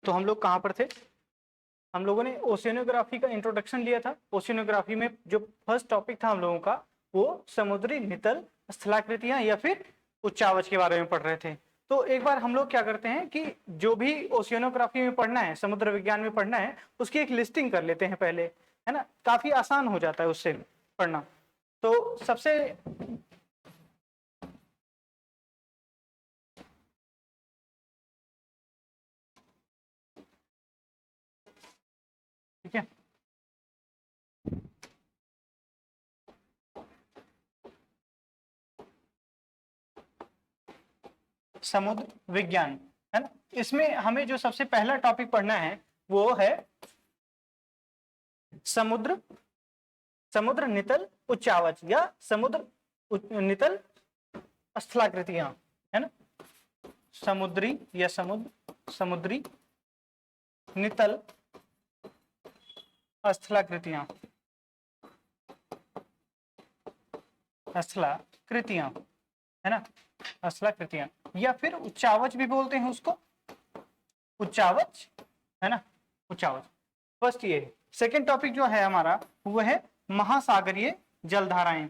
तो हम लोग कहाँ पर थे? हम लोगों ने ओशियनोग्राफी का इंट्रोडक्शन लिया था। ओशियनोग्राफी में जो फर्स्ट टॉपिक था हम लोगों का वो समुद्री नितल स्थलाकृतियां या फिर उच्चावच के बारे में पढ़ रहे थे। तो एक बार हम लोग क्या करते हैं कि जो भी ओशियनोग्राफी में पढ़ना है, समुद्र विज्ञान में पढ़ना है, उसकी एक लिस्टिंग कर लेते हैं पहले, है ना। काफी आसान हो जाता है उससे पढ़ना। तो सबसे ठीक है, समुद्र विज्ञान, है ना। इसमें हमें जो सबसे पहला टॉपिक पढ़ना है वो है समुद्र समुद्र नितल उच्चावच या समुद्र नितल स्थलाकृतियां, है ना। समुद्री या समुद्री नितल स्थलाकृतियां स्थलाकृतियां, है ना, स्थलाकृतियां या फिर उच्चावच भी बोलते हैं उसको, उच्चावच, है ना, उच्चावच। फर्स्ट ये। सेकेंड टॉपिक जो है हमारा वो है महासागरीय जलधाराएं,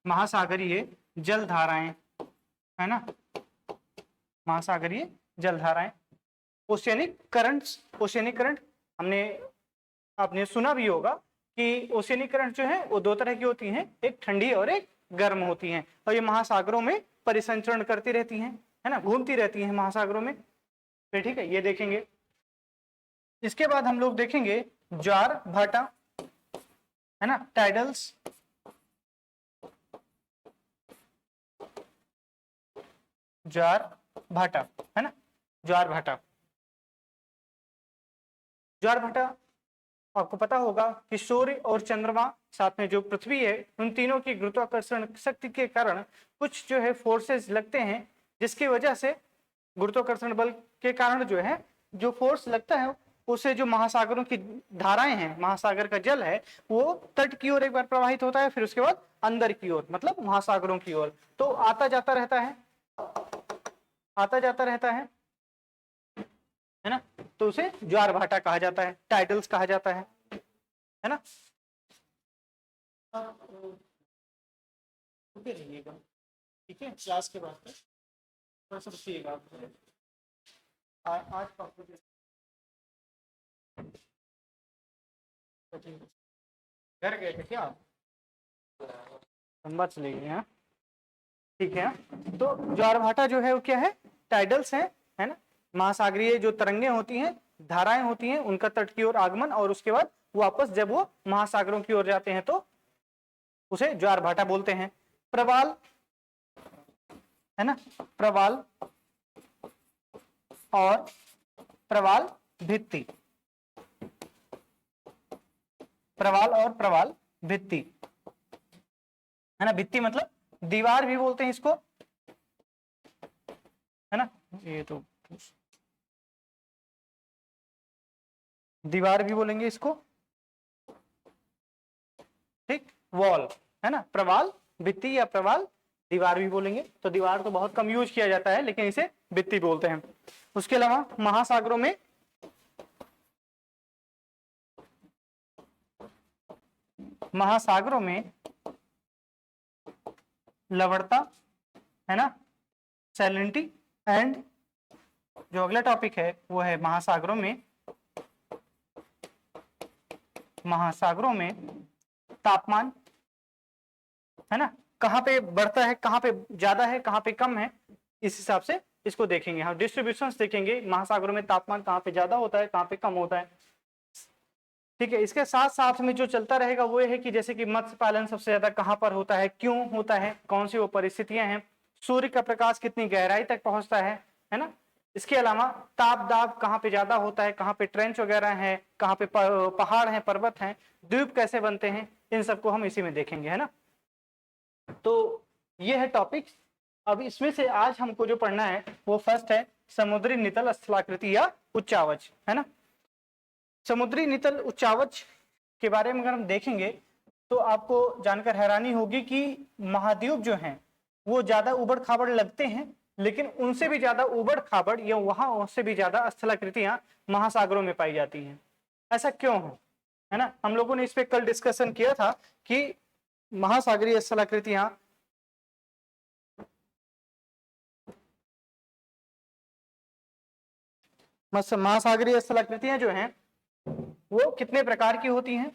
महासागरीय जलधाराएं, है ना, महासागरीय जलधाराएं। ओशियनिक करंट्स, ओशियनिक करंट आपने सुना भी होगा कि ओशियनिक करंट जो है वो दो तरह की होती हैं, एक ठंडी और एक गर्म होती हैं, और ये महासागरों में परिसंचरण करती रहती हैं, है ना, घूमती रहती हैं महासागरों में। तो ठीक है, ये देखेंगे। इसके बाद हम लोग देखेंगे ज्वार भाटा, है ना, टाइडल्स, ज्वार भाटा, है ना, ज्वार भाटा। ज्वार भाटा आपको पता होगा कि सूर्य और चंद्रमा साथ में जो पृथ्वी है, उन तीनों की गुरुत्वाकर्षण शक्ति के कारण कुछ जो है फोर्सेस लगते हैं, जिसकी वजह से गुरुत्वाकर्षण बल के कारण जो है जो फोर्स लगता है उससे जो महासागरों की धाराएं हैं, महासागर का जल है, वो तट की ओर एक बार प्रवाहित होता है, फिर उसके बाद अंदर की ओर मतलब महासागरों की ओर, तो आता जाता रहता है, आता जाता रहता है ना। तो उसे ज्वार भाटा कहा जाता है, टाइडल्स कहा जाता है ना। ठीक है, क्लास के बाद थोड़ा सा रुकिएगा आज घर गए थे क्या आप? लंबा चले गए हैं, ठीक है। तो ज्वार भाटा जो है वो क्या है, टाइडल्स है ना, महासागरीय जो तरंगे होती हैं, धाराएं होती हैं, उनका तट की ओर आगमन और उसके बाद वापस जब वो महासागरों की ओर जाते हैं तो उसे ज्वार भाटा बोलते हैं। प्रवाल, है ना, प्रवाल और प्रवाल भित्ति, प्रवाल और प्रवाल भित्ति, है ना। भित्ति मतलब दीवार भी बोलते हैं इसको, है ना, ये तो दीवार भी बोलेंगे इसको, ठीक, वॉल, है ना। प्रवाल भित्ति या प्रवाल दीवार भी बोलेंगे। तो दीवार तो बहुत कम यूज किया जाता है, लेकिन इसे भित्ति बोलते हैं। उसके अलावा महासागरों में लवणता, है ना, सैलिनिटी, एंड जो अगला टॉपिक है वो है महासागरों में तापमान, है ना, कहाँ पे बढ़ता है, कहाँ पे ज्यादा है, कहाँ पे कम है, इस हिसाब से इसको देखेंगे। हम डिस्ट्रीब्यूशंस देखेंगे, महासागरों में तापमान कहाँ पे ज्यादा होता है, कहाँ पे कम होता है, ठीक है। इसके साथ साथ में जो चलता रहेगा वो है कि जैसे कि मत्स्य पालन सबसे ज्यादा कहाँ पर होता है, क्यों होता है, कौन सी वो परिस्थितियां हैं, सूर्य का प्रकाश कितनी गहराई तक पहुंचता है ना, इसके अलावा ताप दाब कहाँ पे ज्यादा होता है, कहाँ पे ट्रेंच वगैरह है, कहाँ पे पहाड़ हैं, पर्वत हैं, द्वीप कैसे बनते हैं, इन सबको हम इसी में देखेंगे, है ना। तो ये है टॉपिक। अब इसमें से आज हमको जो पढ़ना है वो फर्स्ट है समुद्री नितल स्थलाकृति या उच्चावच, है ना। समुद्री नितल उच्चावच के बारे में अगर हम देखेंगे तो आपको जानकर हैरानी होगी कि महाद्वीप जो हैं वो ज्यादा उबड़ खाबड़ लगते हैं, लेकिन उनसे भी ज्यादा उबड़ खाबड़ या वहां से भी ज्यादा स्थलाकृतियां महासागरों में पाई जाती हैं। ऐसा क्यों है ना। हम लोगों ने इस पे कल डिस्कशन किया था कि महासागरीय स्थलाकृतियां महासागरीय स्थलाकृतियां जो हैं वो कितने प्रकार की होती हैं।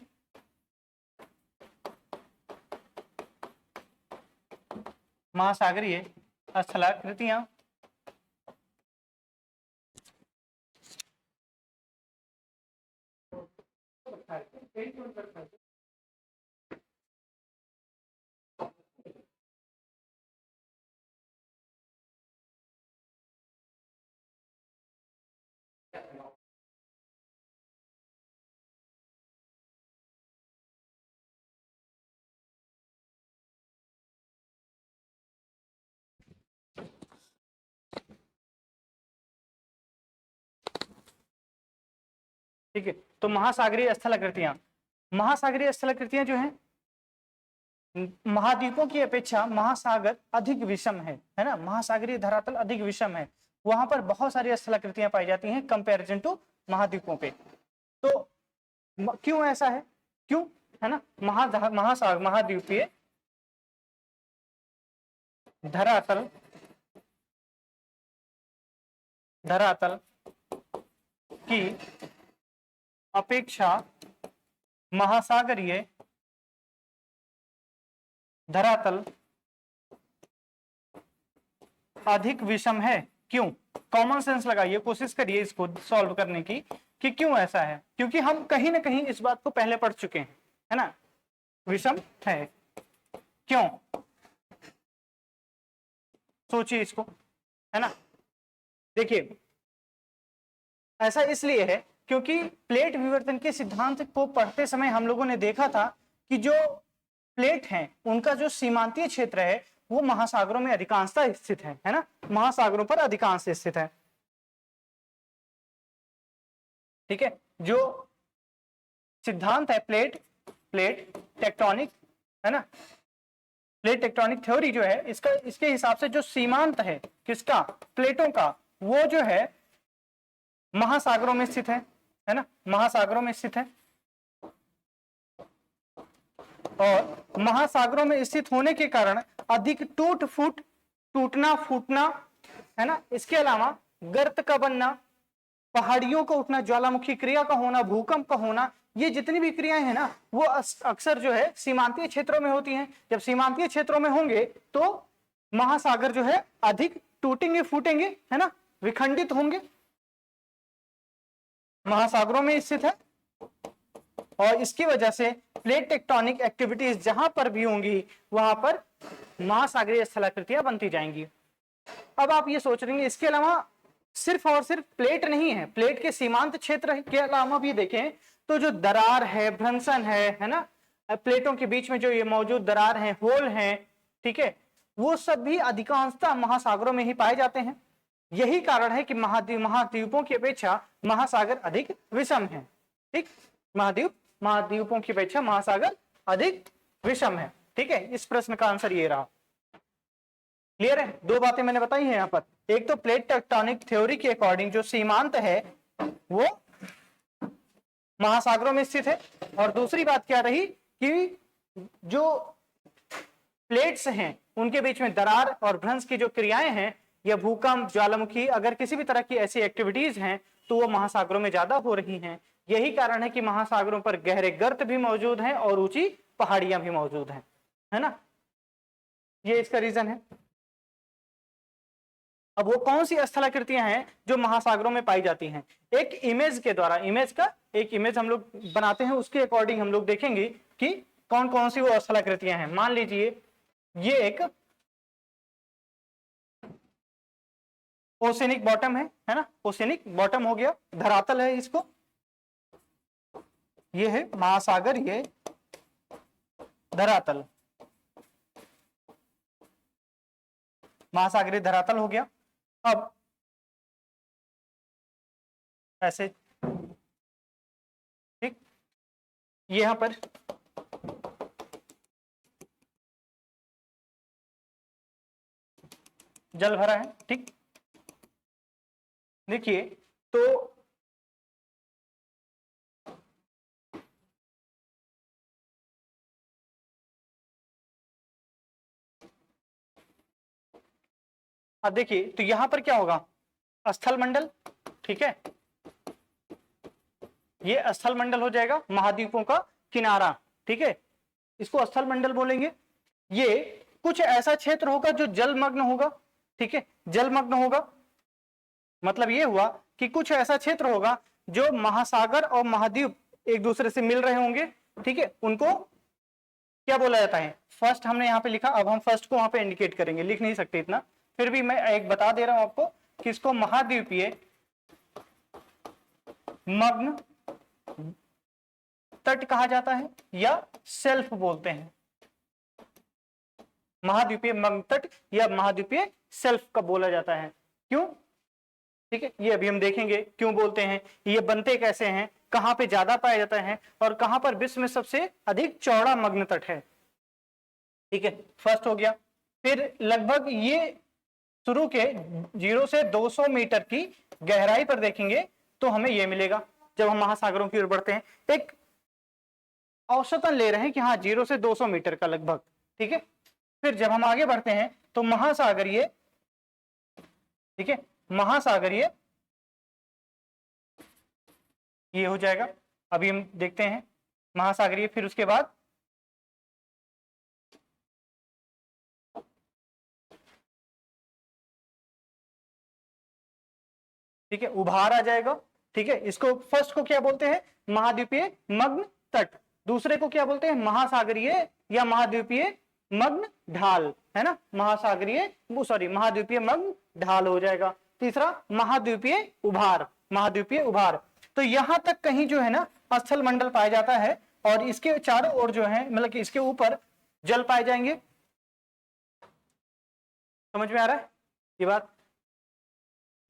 महासागरीय स्थलाकृतियां ठीक है। तो महासागरीय स्थलाकृतियां जो हैं महाद्वीपों की अपेक्षा महासागर अधिक विषम है ना। महासागरीय धरातल अधिक विषम है, वहां पर बहुत सारी स्थलाकृतियां पाई जाती हैं कंपैरिजन टू महाद्वीपों पे। तो क्यों ऐसा है, क्यों, है ना। महाद्वीपीय धरातल की अपेक्षा महासागरीय धरातल अधिक विषम है। क्यों, कॉमन सेंस लगाइए, कोशिश करिए इसको सॉल्व करने की कि क्यों ऐसा है। क्योंकि हम कहीं ना कहीं इस बात को पहले पढ़ चुके हैं, है ना। विषम है क्यों, सोचिए इसको, है ना। देखिए ऐसा इसलिए है क्योंकि प्लेट विवर्तन के सिद्धांत को पढ़ते समय हम लोगों ने देखा था कि जो प्लेट हैं उनका जो सीमांतीय क्षेत्र है वो महासागरों में अधिकांशतः स्थित है ना। महासागरों पर अधिकांश स्थित है, ठीक है। जो सिद्धांत है प्लेट टेक्टोनिक, है ना, प्लेट टेक्टोनिक थ्योरी जो है इसके हिसाब से जो सीमांत है किसका, प्लेटों का, वो जो है महासागरों में स्थित है ना, महासागरों में स्थित है। और महासागरों में स्थित होने के कारण अधिक टूटना फूटना, है ना। इसके अलावा गर्त का बनना, पहाड़ियों का उठना, ज्वालामुखी क्रिया का होना, भूकंप का होना, ये जितनी भी क्रियाएं हैं ना वो अक्सर जो है सीमांतीय क्षेत्रों में होती हैं। जब सीमांतीय क्षेत्रों में होंगे तो महासागर जो है अधिक टूटेंगे फूटेंगे, है ना, विखंडित होंगे, महासागरों में स्थित है। और इसकी वजह से प्लेट टेक्टोनिक एक्टिविटीज जहां पर भी होंगी वहां पर महासागरीय स्थलाकृतियां बनती जाएंगी। अब आप ये सोच रहे हैं इसके अलावा सिर्फ और सिर्फ प्लेट नहीं है, प्लेट के सीमांत क्षेत्र के अलावा भी देखें तो जो दरार है, भ्रंशन है ना, प्लेटों के बीच में जो ये मौजूद दरार है, होल है, ठीक है, वो सब भी अधिकांशतः महासागरों में ही पाए जाते हैं। यही कारण है कि महाद्वीपों की अपेक्षा महासागर अधिक विषम है, ठीक। महाद्वीपों की अपेक्षा महासागर अधिक विषम है, ठीक है। इस प्रश्न का आंसर ये रहा। क्लियर है, दो बातें मैंने बताई हैं यहाँ पर। एक तो प्लेट टेक्टोनिक थ्योरी के अकॉर्डिंग जो सीमांत है वो महासागरों में स्थित है, और दूसरी बात क्या रही कि जो प्लेट्स हैं उनके बीच में दरार और भ्रंश की जो क्रियाएं हैं या भूकंप, ज्वालामुखी, अगर किसी भी तरह की ऐसी एक्टिविटीज हैं तो वो महासागरों में ज्यादा हो रही हैं। यही कारण है कि महासागरों पर गहरे गर्त भी मौजूद हैं और ऊंची पहाड़ियां भी मौजूद हैं, है ना। ये इसका रीजन है। अब वो कौन सी स्थलाकृतियां हैं जो महासागरों में पाई जाती हैं, एक इमेज के द्वारा, एक इमेज हम लोग बनाते हैं, उसके अकॉर्डिंग हम लोग देखेंगे कि कौन कौन सी वो स्थलाकृतियां हैं। मान लीजिए ये एक ओशनिक बॉटम है ना, ओशनिक बॉटम हो गया, धरातल है इसको, ये है महासागर, ये धरातल, महासागरीय धरातल हो गया। अब ऐसे, ठीक, यहां पर जल भरा है, ठीक। देखिए तो अब देखिए तो यहां पर क्या होगा, स्थल मंडल, ठीक है, ये स्थल मंडल हो जाएगा, महाद्वीपों का किनारा, ठीक है, इसको स्थल मंडल बोलेंगे। ये कुछ ऐसा क्षेत्र होगा जो जलमग्न होगा, ठीक है, जलमग्न होगा, मतलब ये हुआ कि कुछ ऐसा क्षेत्र होगा जो महासागर और महाद्वीप एक दूसरे से मिल रहे होंगे, ठीक है, उनको क्या बोला जाता है, फर्स्ट हमने यहाँ पे लिखा, अब हम फर्स्ट को वहां पे इंडिकेट करेंगे, लिख नहीं सकते इतना, फिर भी मैं एक बता दे रहा हूं आपको कि इसको महाद्वीपीय मग्न तट कहा जाता है या सेल्फ बोलते हैं, महाद्वीपीय मग्न तट या महाद्वीपीय सेल्फ का बोला जाता है। क्यों, ठीक है, ये अभी हम देखेंगे क्यों बोलते हैं, ये बनते कैसे हैं, कहां पे ज्यादा पाया जाता है और कहां पर विश्व में सबसे अधिक चौड़ा मग्न तट है, ठीक है, फर्स्ट हो गया। फिर लगभग ये शुरू के 0 से 200 मीटर की गहराई पर देखेंगे तो हमें ये मिलेगा, जब हम महासागरों की ओर बढ़ते हैं, एक औसतन ले रहे हैं कि हाँ 0 से 200 मीटर का लगभग, ठीक है। फिर जब हम आगे बढ़ते हैं तो महासागरीय, ठीक है, महासागरीय ये हो जाएगा, अभी हम देखते हैं महासागरीय, फिर उसके बाद ठीक है उभार आ जाएगा, ठीक है, इसको फर्स्ट को क्या बोलते हैं, महाद्वीपीय मग्न तट, दूसरे को क्या बोलते हैं, महासागरीय या महाद्वीपीय मग्न ढाल, है ना, महासागरीय सॉरी महाद्वीपीय मग्न ढाल हो जाएगा। तीसरा महाद्वीपीय उभार, महाद्वीपीय उभार। तो यहां तक कहीं जो है ना स्थल मंडल पाया जाता है और इसके चारों ओर जो है मतलब कि इसके ऊपर जल पाए जाएंगे, समझ में आ रहा है ये बात।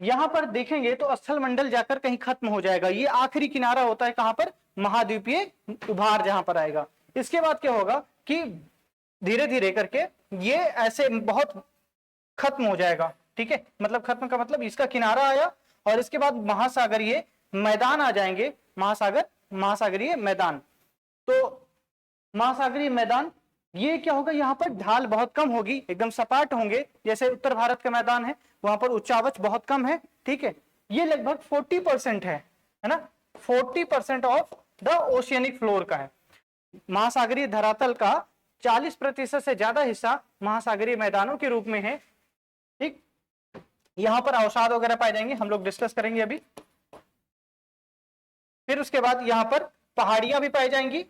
यहां पर देखेंगे तो स्थल मंडल जाकर कहीं खत्म हो जाएगा, ये आखिरी किनारा होता है कहां पर, महाद्वीपीय उभार जहां पर आएगा। इसके बाद क्या होगा कि धीरे धीरे करके ये ऐसे बहुत खत्म हो जाएगा, ठीक है, मतलब खत्म का मतलब इसका किनारा आया और इसके बाद महासागरीय मैदान आ जाएंगे, महासागरीय मैदान। तो महासागरीय मैदान ये क्या होगा, यहाँ पर ढाल बहुत कम होगी, एकदम सपाट होंगे, जैसे उत्तर भारत का मैदान है वहां पर उच्चावच बहुत कम है, ठीक है, ये लगभग 40% है ना, 40% ऑफ द ओशियनिक फ्लोर का है। महासागरीय धरातल का 40% से ज्यादा हिस्सा महासागरीय मैदानों के रूप में है, ठीक। यहां पर अवसाद वगैरह पाए जाएंगे, हम लोग डिस्कस करेंगे अभी। फिर उसके बाद यहां पर पहाड़ियां भी पाई जाएंगी,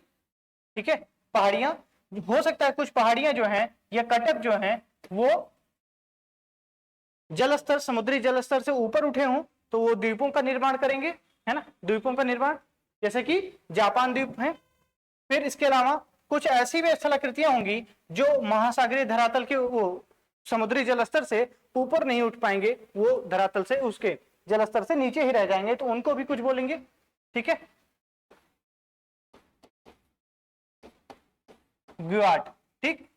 ठीक है, पहाड़ियां हो सकता है कुछ पहाड़ियां जो हैं या कटक जो हैं वो जल स्तर, समुद्री जल स्तर से ऊपर उठे हों तो वो द्वीपों का निर्माण करेंगे, है ना, द्वीपों का निर्माण, जैसे कि जापान द्वीप है। फिर इसके अलावा कुछ ऐसी भी स्थलाकृतियां होंगी जो महासागरीय धरातल के वो समुद्री जल स्तर से ऊपर नहीं उठ पाएंगे, वो धरातल से उसके जल स्तर से नीचे ही रह जाएंगे, तो उनको भी कुछ बोलेंगे, ठीक है, ग्वाट, ठीक।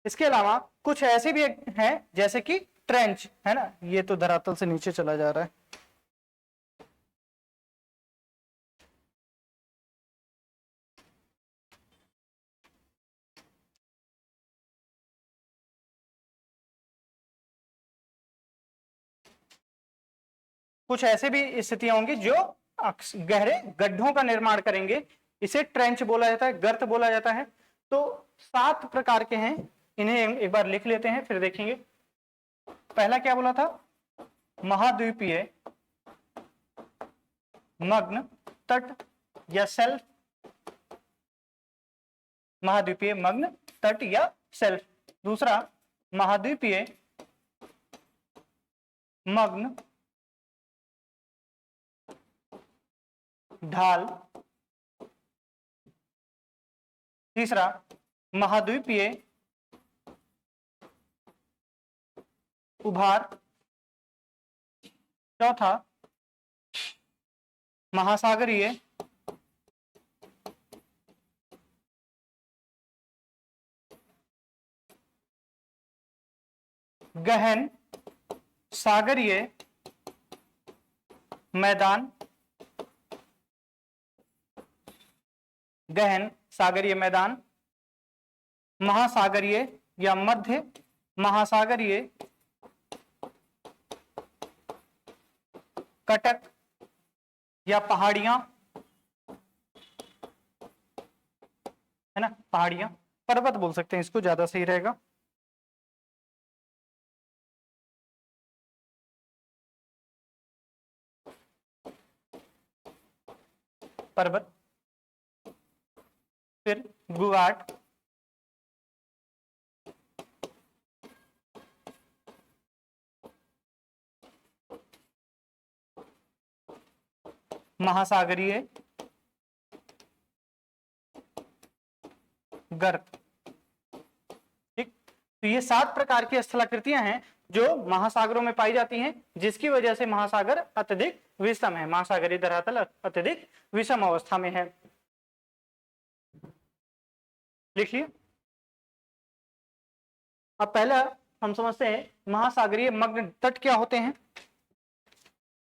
इसके अलावा कुछ ऐसे भी हैं जैसे कि ट्रेंच, है ना, ये तो धरातल से नीचे चला जा रहा है, कुछ ऐसे भी स्थितियां होंगी जो गहरे गड्ढों का निर्माण करेंगे, इसे ट्रेंच बोला जाता है, गर्त बोला जाता है। तो 7 प्रकार के हैं, इन्हें एक बार लिख लेते हैं फिर देखेंगे। पहला क्या बोला था, महाद्वीपीय मग्न तट या सेल्फ, महाद्वीपीय मग्न तट या सेल्फ। दूसरा महाद्वीपीय मग्न ढाल। तीसरा महाद्वीपीय उभार। चौथा महासागरीय गहन सागरीय मैदान। गहन सागरीय मैदान, महासागरीय या मध्य महासागरीय कटक या पहाड़ियां, है ना, पहाड़ियां, पर्वत बोल सकते हैं इसको, ज्यादा सही रहेगा। पर्वत। फिर गुवाट, महासागरीय गर्त। ठीक, तो ये 7 प्रकार की स्थलाकृतियां हैं जो महासागरों में पाई जाती हैं, जिसकी वजह से महासागर अत्यधिक विषम है, महासागरीय धरातल अत्यधिक विषम अवस्था में है। लिखिए। अब पहला हम समझते हैं महासागरीय मग्न तट क्या होते हैं।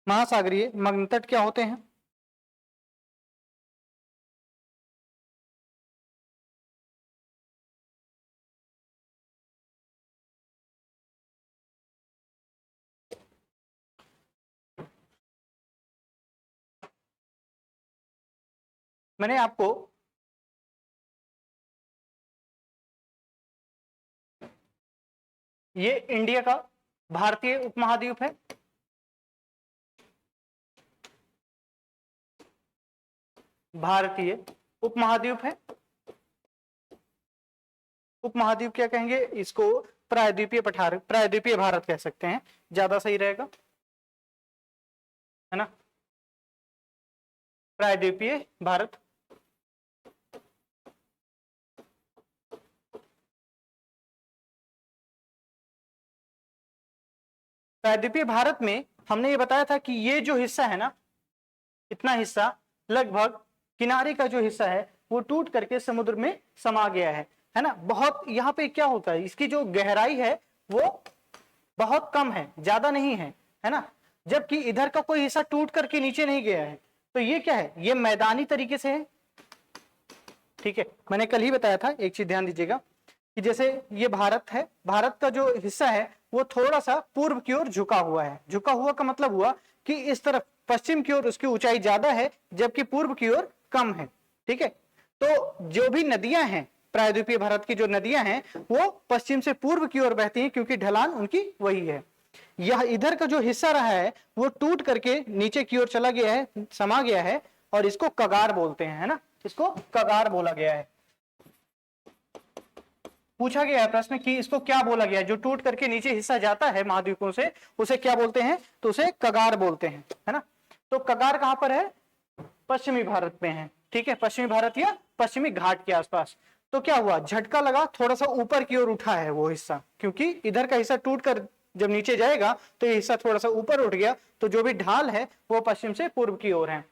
महासागरीय मग्न तट क्या होते हैं? मैंने आपको ये इंडिया का भारतीय उपमहाद्वीप है, भारतीय उपमहाद्वीप है। उपमहाद्वीप क्या कहेंगे इसको? प्रायद्वीपीय पठार, प्रायद्वीपीय भारत कह सकते हैं, ज्यादा सही रहेगा, है ना, प्रायद्वीपीय भारत। प्रायद्वीपीय भारत में हमने ये बताया था कि ये जो हिस्सा है ना, इतना हिस्सा लगभग किनारे का जो हिस्सा है वो टूट करके समुद्र में समा गया है ना। बहुत यहाँ पे क्या होता है, इसकी जो गहराई है वो बहुत कम है, ज्यादा नहीं है ना, जबकि इधर का कोई हिस्सा टूट करके नीचे नहीं गया है। तो ये क्या है, ये मैदानी तरीके से है। ठीक है, मैंने कल ही बताया था, एक चीज ध्यान दीजिएगा कि जैसे ये भारत है, भारत का जो हिस्सा है वो थोड़ा सा पूर्व की ओर झुका हुआ है। झुका हुआ का मतलब हुआ कि इस तरफ पश्चिम की ओर उसकी ऊंचाई ज्यादा है, जबकि पूर्व की ओर कम है। ठीक है, तो जो भी नदियां हैं, प्रायद्वीपीय भारत की जो नदियां हैं वो पश्चिम से पूर्व की ओर बहती हैं, क्योंकि ढलान उनकी वही है। यह इधर का जो हिस्सा रहा है वो टूट करके नीचे की ओर चला गया है, समा गया है, और इसको कगार बोलते हैं, है ना, इसको कगार बोला गया है। पूछा गया है प्रश्न कि इसको क्या बोला गया है, जो टूट करके नीचे हिस्सा जाता है महाद्वीपों से, उसे क्या बोलते हैं? तो उसे कगार बोलते हैं, है ना। तो कगार कहां पर है? पश्चिमी भारत में है। ठीक है, पश्चिमी भारत या पश्चिमी घाट के आसपास। तो क्या हुआ, झटका लगा, थोड़ा सा ऊपर की ओर उठा है वो हिस्सा, क्योंकि इधर का हिस्सा टूट कर जब नीचे जाएगा तो ये हिस्सा थोड़ा सा ऊपर उठ गया, तो जो भी ढाल है वो पश्चिम से पूर्व की ओर है।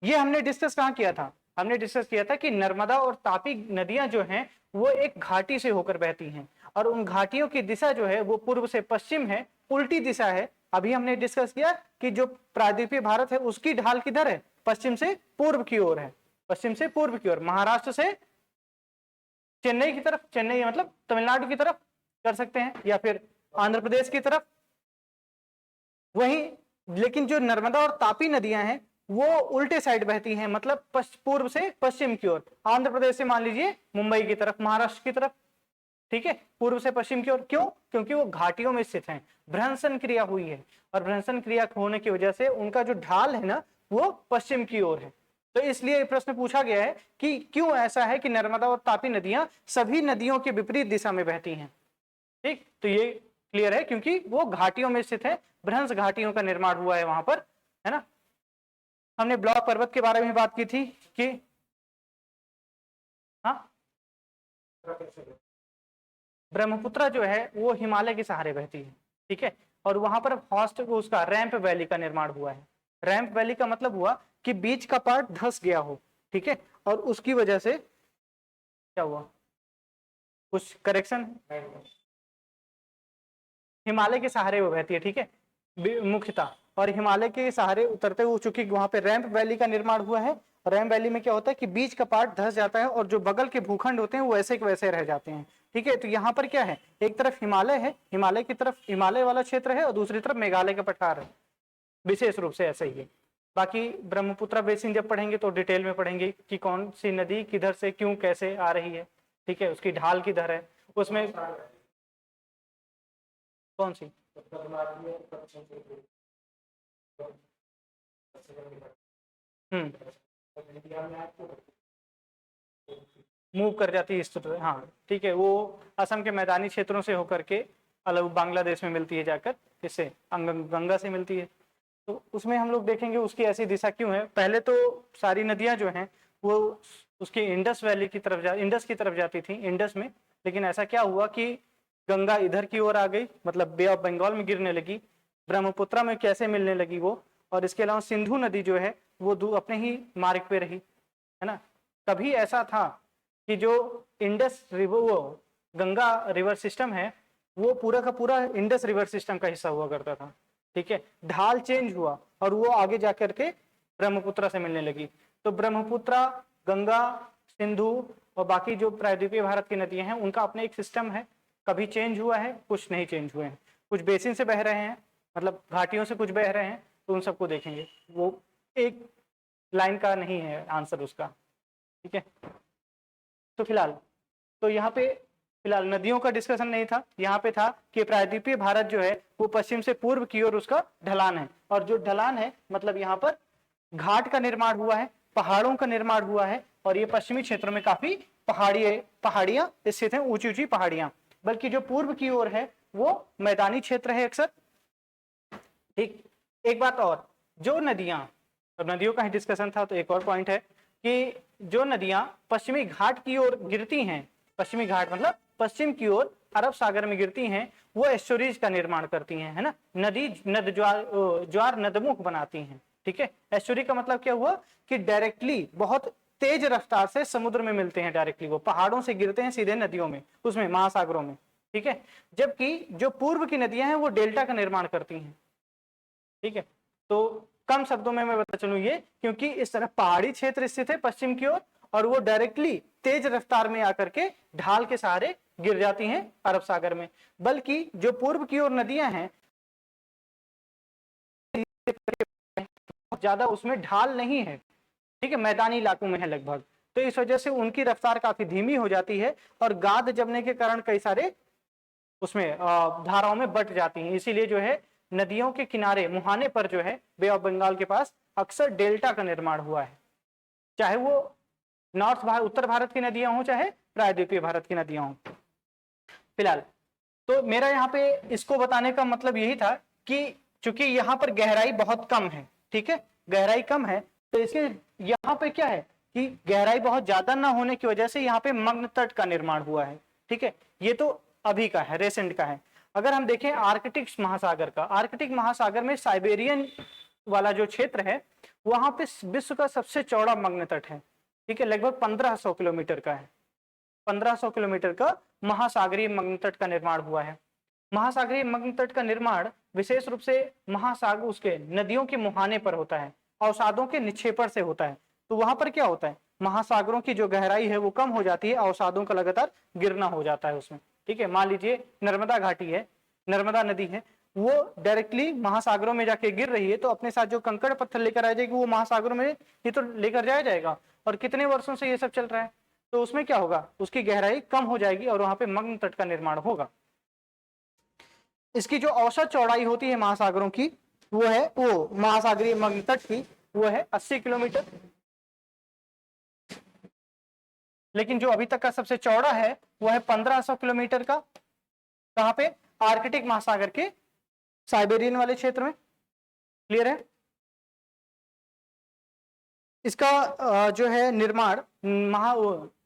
ये हमने डिस्कस कहां किया था? हमने डिस्कस किया था कि नर्मदा और तापी नदियां जो हैं वो एक घाटी से होकर बहती हैं, और उन घाटियों की दिशा जो है वो पूर्व से पश्चिम है, उल्टी दिशा है। अभी हमने डिस्कस किया कि जो प्रायद्वीपीय भारत है उसकी ढाल किधर है? पश्चिम से पूर्व की ओर है, पश्चिम से पूर्व की ओर, महाराष्ट्र से चेन्नई की तरफ, चेन्नई मतलब तमिलनाडु की तरफ कर सकते हैं, या फिर आंध्र प्रदेश की तरफ। वहीं लेकिन जो नर्मदा और तापी नदियां हैं वो उल्टे साइड बहती हैं, मतलब पूर्व से पश्चिम की ओर। आंध्र प्रदेश से मान लीजिए मुंबई की तरफ, महाराष्ट्र की तरफ। ठीक है, पूर्व से पश्चिम की ओर। क्यों? क्योंकि वो घाटियों में स्थित हैं, भ्रंशन क्रिया हुई है, और भ्रंशन क्रिया होने की वजह से उनका जो ढाल है ना वो पश्चिम की ओर है। तो इसलिए प्रश्न पूछा गया है कि क्यों ऐसा है कि नर्मदा और तापी नदियां सभी नदियों के विपरीत दिशा में बहती हैं। ठीक, तो ये क्लियर है, क्योंकि वो घाटियों में स्थित है, भ्रंश घाटियों का निर्माण हुआ है वहां पर, है ना। हमने ब्लॉक पर्वत के बारे में बात की थी कि हाँ, ब्रह्मपुत्र जो है वो हिमालय के सहारे बहती है, ठीक है, और वहां पर हॉस्ट उसका रैंप वैली का निर्माण हुआ है। रैंप वैली का मतलब हुआ कि बीच का पार्ट धंस गया हो, ठीक है, और उसकी वजह से क्या हुआ, कुछ करेक्शन, हिमालय के सहारे वो बहती है, ठीक है, मुख्यतः, और हिमालय के सहारे उतरते हुए चूंकि वहां पे रैंप वैली का निर्माण हुआ है। रैंप वैली में क्या होता है कि बीच का पार्ट धंस जाता है और जो बगल के भूखंड होते हैं वो वैसे के वैसे रह जाते हैं, ठीक है। तो यहाँ पर क्या है, एक तरफ हिमालय है, हिमालय की तरफ हिमालय वाला क्षेत्र है और दूसरी तरफ मेघालय का पठार है, विशेष रूप से ऐसा ही है। बाकी ब्रह्मपुत्र बेसिन जब पढ़ेंगे तो डिटेल में पढ़ेंगे कि कौन सी नदी किधर से क्यों कैसे आ रही है, ठीक है, उसकी ढाल किधर है, उसमें कौन सी मूव कर जाती है इस तरह, हाँ ठीक है, वो असम के मैदानी क्षेत्रों से होकर के अलग बांग्लादेश में मिलती है जाकर, इससे गंगा से मिलती है। तो उसमें हम लोग देखेंगे उसकी ऐसी दिशा क्यों है। पहले तो सारी नदियां जो हैं वो उसकी इंडस वैली की तरफ इंडस की तरफ जाती थी, इंडस में, लेकिन ऐसा क्या हुआ कि गंगा इधर की ओर आ गई, मतलब बे ऑफ बंगाल में गिरने लगी, ब्रह्मपुत्र में कैसे मिलने लगी वो, और इसके अलावा सिंधु नदी जो है वो अपने ही मार्ग पे रही, है ना। कभी ऐसा था कि जो इंडस रिवर, वो गंगा रिवर सिस्टम है, वो पूरा का पूरा इंडस रिवर सिस्टम का हिस्सा हुआ करता था, ठीक है, ढाल चेंज हुआ और वो आगे जाकर के ब्रह्मपुत्र से मिलने लगी। तो ब्रह्मपुत्र, गंगा, सिंधु और बाकी जो प्रायद्वीपीय भारत की नदियां हैं उनका अपने एक सिस्टम है, कभी चेंज हुआ है, कुछ नहीं चेंज हुए हैं, कुछ बेसिन से बह रहे हैं, मतलब घाटियों से कुछ बह रहे हैं, तो उन सबको देखेंगे, वो एक लाइन का नहीं है आंसर उसका, ठीक है। तो फिलहाल तो यहाँ पे फिलहाल नदियों का डिस्कशन नहीं था, यहाँ पे था कि प्रायद्वीपीय भारत जो है वो पश्चिम से पूर्व की ओर उसका ढलान है, और जो ढलान है मतलब यहाँ पर घाट का निर्माण हुआ है, पहाड़ों का निर्माण हुआ है, और ये पश्चिमी क्षेत्रों में काफी पहाड़ियां स्थित हैं, ऊंची ऊंची पहाड़ियां, बल्कि जो पूर्व की ओर है वो मैदानी क्षेत्र है अक्सर, ठीक। एक बात और, जो नदियां, अब नदियों का ही डिस्कशन था तो एक और पॉइंट है कि जो नदियां पश्चिमी घाट की ओर गिरती हैं, पश्चिमी घाट मतलब पश्चिम की ओर अरब सागर में गिरती हैं, वो एस्टोरीज का निर्माण करती हैं, है ना, नदी नद ज्वार नदमुख बनाती हैं, ठीक है। एस्टोरी का मतलब क्या हुआ कि डायरेक्टली बहुत तेज रफ्तार से समुद्र में मिलते हैं, डायरेक्टली वो पहाड़ों से गिरते हैं सीधे नदियों में, उसमें महासागरों में, ठीक है। जबकि जो पूर्व की नदियां हैं वो डेल्टा का निर्माण करती हैं, ठीक है। तो कम शब्दों में मैं बता चलूं ये, क्योंकि इस तरह पहाड़ी क्षेत्र स्थित है पश्चिम की ओर, और वो डायरेक्टली तेज रफ्तार में आकर के ढाल के सहारे गिर जाती हैं अरब सागर में, बल्कि जो पूर्व की ओर नदियां हैं ज्यादा उसमें ढाल नहीं है, ठीक है, मैदानी इलाकों में है लगभग, तो इस वजह से उनकी रफ्तार काफी धीमी हो जाती है और गाद जमने के कारण कई सारे उसमें धाराओं में बट जाती हैं। इसीलिए जो है नदियों के किनारे मुहाने पर जो है बे ऑफ बंगाल के पास अक्सर डेल्टा का निर्माण हुआ है, चाहे वो उत्तर भारत की नदियां हों चाहे प्रायद्वीपीय भारत की नदियां हों। फिलहाल तो मेरा यहाँ पे इसको बताने का मतलब यही था कि चूंकि यहाँ पर गहराई बहुत कम है, ठीक है, गहराई कम है, तो इसके यहाँ पे क्या है कि गहराई बहुत ज्यादा ना होने की वजह से यहाँ पे मग्न तट का निर्माण हुआ है, ठीक है। ये तो अभी का है, रेसेंट का है। अगर हम देखें आर्कटिक महासागर का, आर्कटिक महासागर में साइबेरियन वाला जो क्षेत्र है वहां पे विश्व का सबसे चौड़ा मग्न तट है, ठीक है, लगभग 1500 किलोमीटर का है, 1500 किलोमीटर का महासागरीय मग्न तट का निर्माण हुआ है। महासागरीय मग्न तट का निर्माण विशेष रूप से महासागर उसके नदियों के मुहाने पर होता है, अवसादों के निक्षेपण से होता है। तो वहां पर क्या होता है, महासागरों की जो गहराई है वो कम हो जाती है, अवसादों का लगातार गिरना हो जाता है उसमें, ठीक है। मान लीजिए नर्मदा घाटी है, नर्मदा नदी है, वो डायरेक्टली महासागरों में जाके गिर रही है, तो अपने साथ जो कंकड़ पत्थर लेकर आ जाएगी वो महासागरों में ये तो लेकर जाया जाएगा, और कितने वर्षों से ये सब चल रहा है, तो उसमें क्या होगा, उसकी गहराई कम हो जाएगी और वहां पे मग्न तट का निर्माण होगा। इसकी जो औसत चौड़ाई होती है महासागरों की वो है, वो महासागरीय मग्न तट की वो है 80 किलोमीटर, लेकिन जो अभी तक का सबसे चौड़ा है वो है 1500 किलोमीटर का। कहां पे, आर्कटिक महासागर के साइबेरियन वाले क्षेत्र में। क्लियर है। इसका जो है निर्माण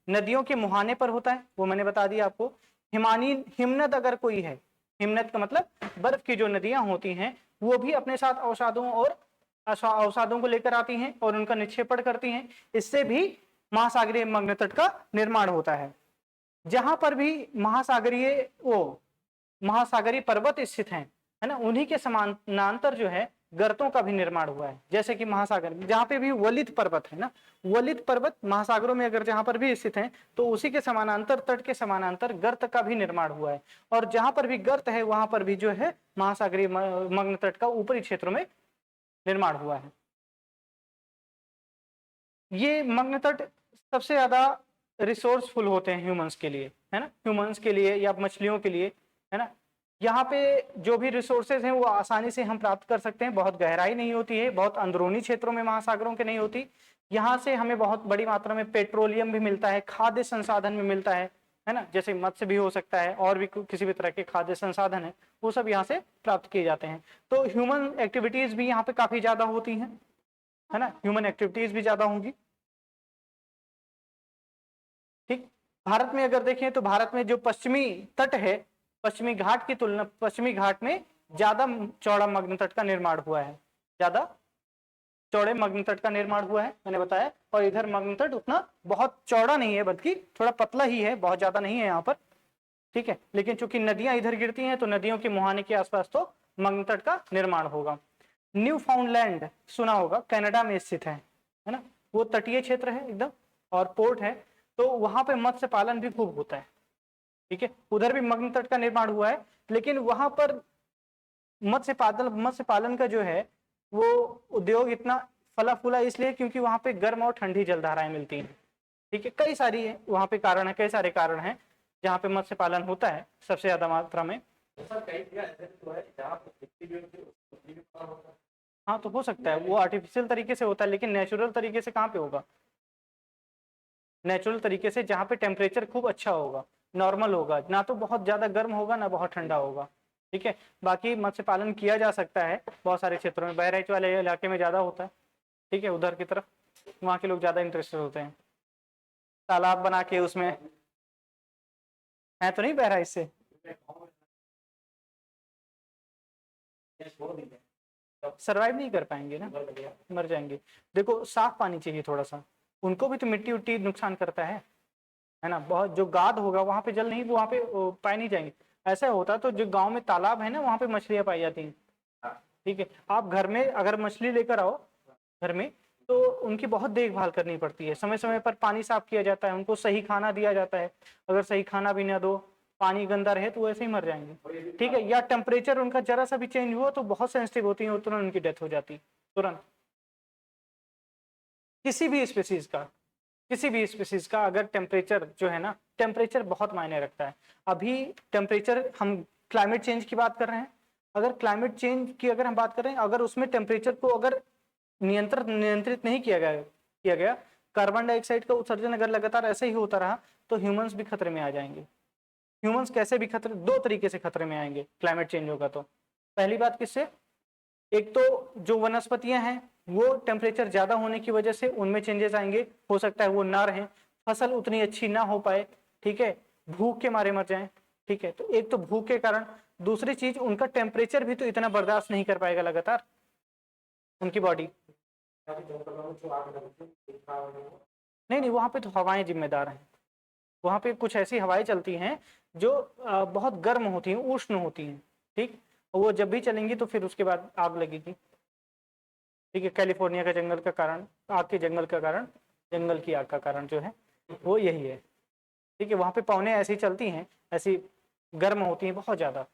नदियों के मुहाने पर होता है, वो मैंने बता दिया आपको। हिमनद अगर कोई है, हिमनद का मतलब बर्फ की जो नदियां होती हैं वो भी अपने साथ अवसादों को लेकर आती हैं और उनका निक्षेपण करती हैं। इससे भी महासागरीय मग्न तट का निर्माण होता है। जहां पर भी महासागरीय पर्वत स्थित हैं, है ना, उन्हीं के समानांतर जो है गर्तों का भी निर्माण हुआ है। जैसे कि महासागर जहां पे भी वलित पर्वत है ना, वलित पर्वत महासागरों में अगर जहां पर भी स्थित हैं तो उसी के समानांतर, तट के समानांतर गर्त का भी निर्माण हुआ है। और जहां पर भी गर्त है वहां पर भी जो है महासागरीय मग्न तट का ऊपरी क्षेत्रों में निर्माण हुआ है। ये मग्न तट सबसे ज्यादा रिसोर्सफुल होते हैं ह्यूमंस के लिए, है ना, ह्यूमंस के लिए या मछलियों के लिए, है ना। यहाँ पे जो भी रिसोर्सेज हैं वो आसानी से हम प्राप्त कर सकते हैं, बहुत गहराई नहीं होती है, बहुत अंदरूनी क्षेत्रों में महासागरों के नहीं होती। यहाँ से हमें बहुत बड़ी मात्रा में पेट्रोलियम भी मिलता है, खाद्य संसाधन भी मिलता है ना, जैसे मत्स्य भी हो सकता है और भी किसी भी तरह के खाद्य संसाधन है वो सब यहाँ से प्राप्त किए जाते हैं। तो ह्यूमन एक्टिविटीज भी यहाँ पे काफी ज्यादा होती हैं, है ना, ह्यूमन एक्टिविटीज भी ज्यादा होंगी। ठीक, भारत में अगर देखें तो भारत में जो पश्चिमी तट है, पश्चिमी घाट की तुलना, पश्चिमी घाट में ज्यादा चौड़ा मग्न तट का निर्माण हुआ है, ज्यादा चौड़े मग्न तट का निर्माण हुआ है मैंने बताया। और इधर मग्न तट उतना बहुत चौड़ा नहीं है, बल्कि थोड़ा पतला ही है, बहुत ज्यादा नहीं है यहाँ पर। ठीक है, लेकिन चूंकि नदियां इधर गिरती हैं तो नदियों के मुहाने के आसपास तो मग्न तट का निर्माण होगा। न्यू फाउंडलैंड सुना होगा, कनाडा में स्थित है ना, वो तटीय क्षेत्र है एकदम और पोर्ट है, तो वहां पे मत्स्य पालन भी खूब होता है। ठीक है, उधर भी मग्न तट का निर्माण हुआ है, लेकिन वहां पर मत्स्य पालन का जो है वो उद्योग इतना फला फूला इसलिए क्योंकि वहां पे गर्म और ठंडी जलधाराएं मिलती हैं। ठीक है, कई सारी है वहां पे कारण है, कई सारे कारण हैं जहाँ पे मत्स्य पालन होता है सबसे ज्यादा मात्रा में। हाँ तो हो सकता है, वो आर्टिफिशियल तरीके से होता है, लेकिन नेचुरल तरीके से कहाँ पे होगा। नेचुरल तरीके से जहाँ पे टेम्परेचर खूब अच्छा होगा, नॉर्मल होगा, ना तो बहुत ज्यादा गर्म होगा ना बहुत ठंडा होगा। ठीक है, बाकी मत्स्य पालन किया जा सकता है बहुत सारे क्षेत्रों में, बहराइच वाले इलाके में ज्यादा होता है। ठीक है, उधर की तरफ वहाँ के लोग ज्यादा इंटरेस्टेड होते हैं, तालाब बना के उसमें है तो नहीं बहराइच से। सरवाइव नहीं कर पाएंगे ना, मर जाएंगे। देखो साफ पानी चाहिए थोड़ा सा, उनको भी तो मिट्टी उट्टी नुकसान करता है ना, बहुत जो गाद होगा वहां पे जल नहीं, वहां पे पाए नहीं जाएंगे। ऐसा होता तो जो गांव में तालाब है ना वहां पे मछलियां पाई जाती हैं। ठीक है, आप घर में अगर मछली लेकर आओ घर में तो उनकी बहुत देखभाल करनी पड़ती है, समय समय पर पानी साफ किया जाता है, उनको सही खाना दिया जाता है। अगर सही खाना भी ना दो, पानी गंदा रहे तो वैसे ही मर जाएंगे। ठीक है, या टेम्परेचर उनका जरा सा भी चेंज हुआ तो बहुत सेंसिटिव होती है और तुरंत उनकी डेथ हो जाती है, तुरंत। किसी भी स्पीसीज का, किसी भी स्पीसीज का अगर टेम्परेचर जो है ना, टेम्परेचर बहुत मायने रखता है। अभी टेम्परेचर, हम क्लाइमेट चेंज की बात कर रहे हैं, अगर क्लाइमेट चेंज की अगर हम बात कर रहे हैं, अगर उसमें टेम्परेचर को अगर नियंत्रित नहीं किया गया, कार्बन डाइऑक्साइड का उत्सर्जन अगर लगातार ऐसे ही होता रहा तो ह्यूमंस भी खतरे में आ जाएंगे। ह्यूमंस कैसे भी खतरे, दो तरीके से खतरे में आएंगे क्लाइमेट चेंज होगा तो। पहली बात किससे, एक तो जो वनस्पतियां हैं वो टेम्परेचर ज्यादा होने की वजह से उनमें चेंजेस आएंगे, हो सकता है वो ना रहें, फसल उतनी अच्छी ना हो पाए। ठीक है, भूख के मारे मर जाएं। ठीक है, तो एक तो भूख के कारण, दूसरी चीज उनका टेम्परेचर भी तो इतना बर्दाश्त नहीं कर पाएगा लगातार उनकी बॉडी। नहीं नहीं, वहां पे तो हवाएं जिम्मेदार हैं, वहां पे कुछ ऐसी हवाएं चलती हैं जो बहुत गर्म होती हैं, उष्ण होती हैं। ठीक, वो जब भी चलेंगी तो फिर उसके बाद आग लगेगी। ठीक है, कैलिफोर्निया का जंगल का कारण, आग के जंगल का कारण, जंगल की आग का कारण जो है वो यही है। ठीक है, वहां पे पवनें ऐसी चलती हैं, ऐसी गर्म होती हैं बहुत ज्यादा,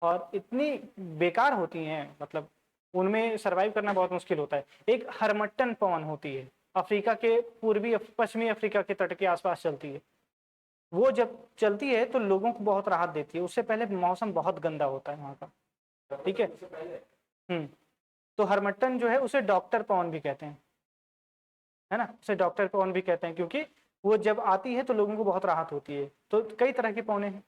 और इतनी बेकार होती हैं, मतलब उनमें सरवाइव करना बहुत मुश्किल होता है। एक हरमट्टन पवन होती है, अफ्रीका के पूर्वी पश्चिमी अफ्रीका के तट के आसपास चलती है, वो जब चलती है तो लोगों को बहुत राहत देती है। उससे पहले मौसम बहुत गंदा होता है वहाँ का। ठीक है, तो हरमट्टन जो है उसे डॉक्टर पवन भी कहते हैं, है ना, उसे डॉक्टर पवन भी कहते हैं क्योंकि वो जब आती है तो लोगों को बहुत राहत होती है। तो कई तरह की पवनें हैं।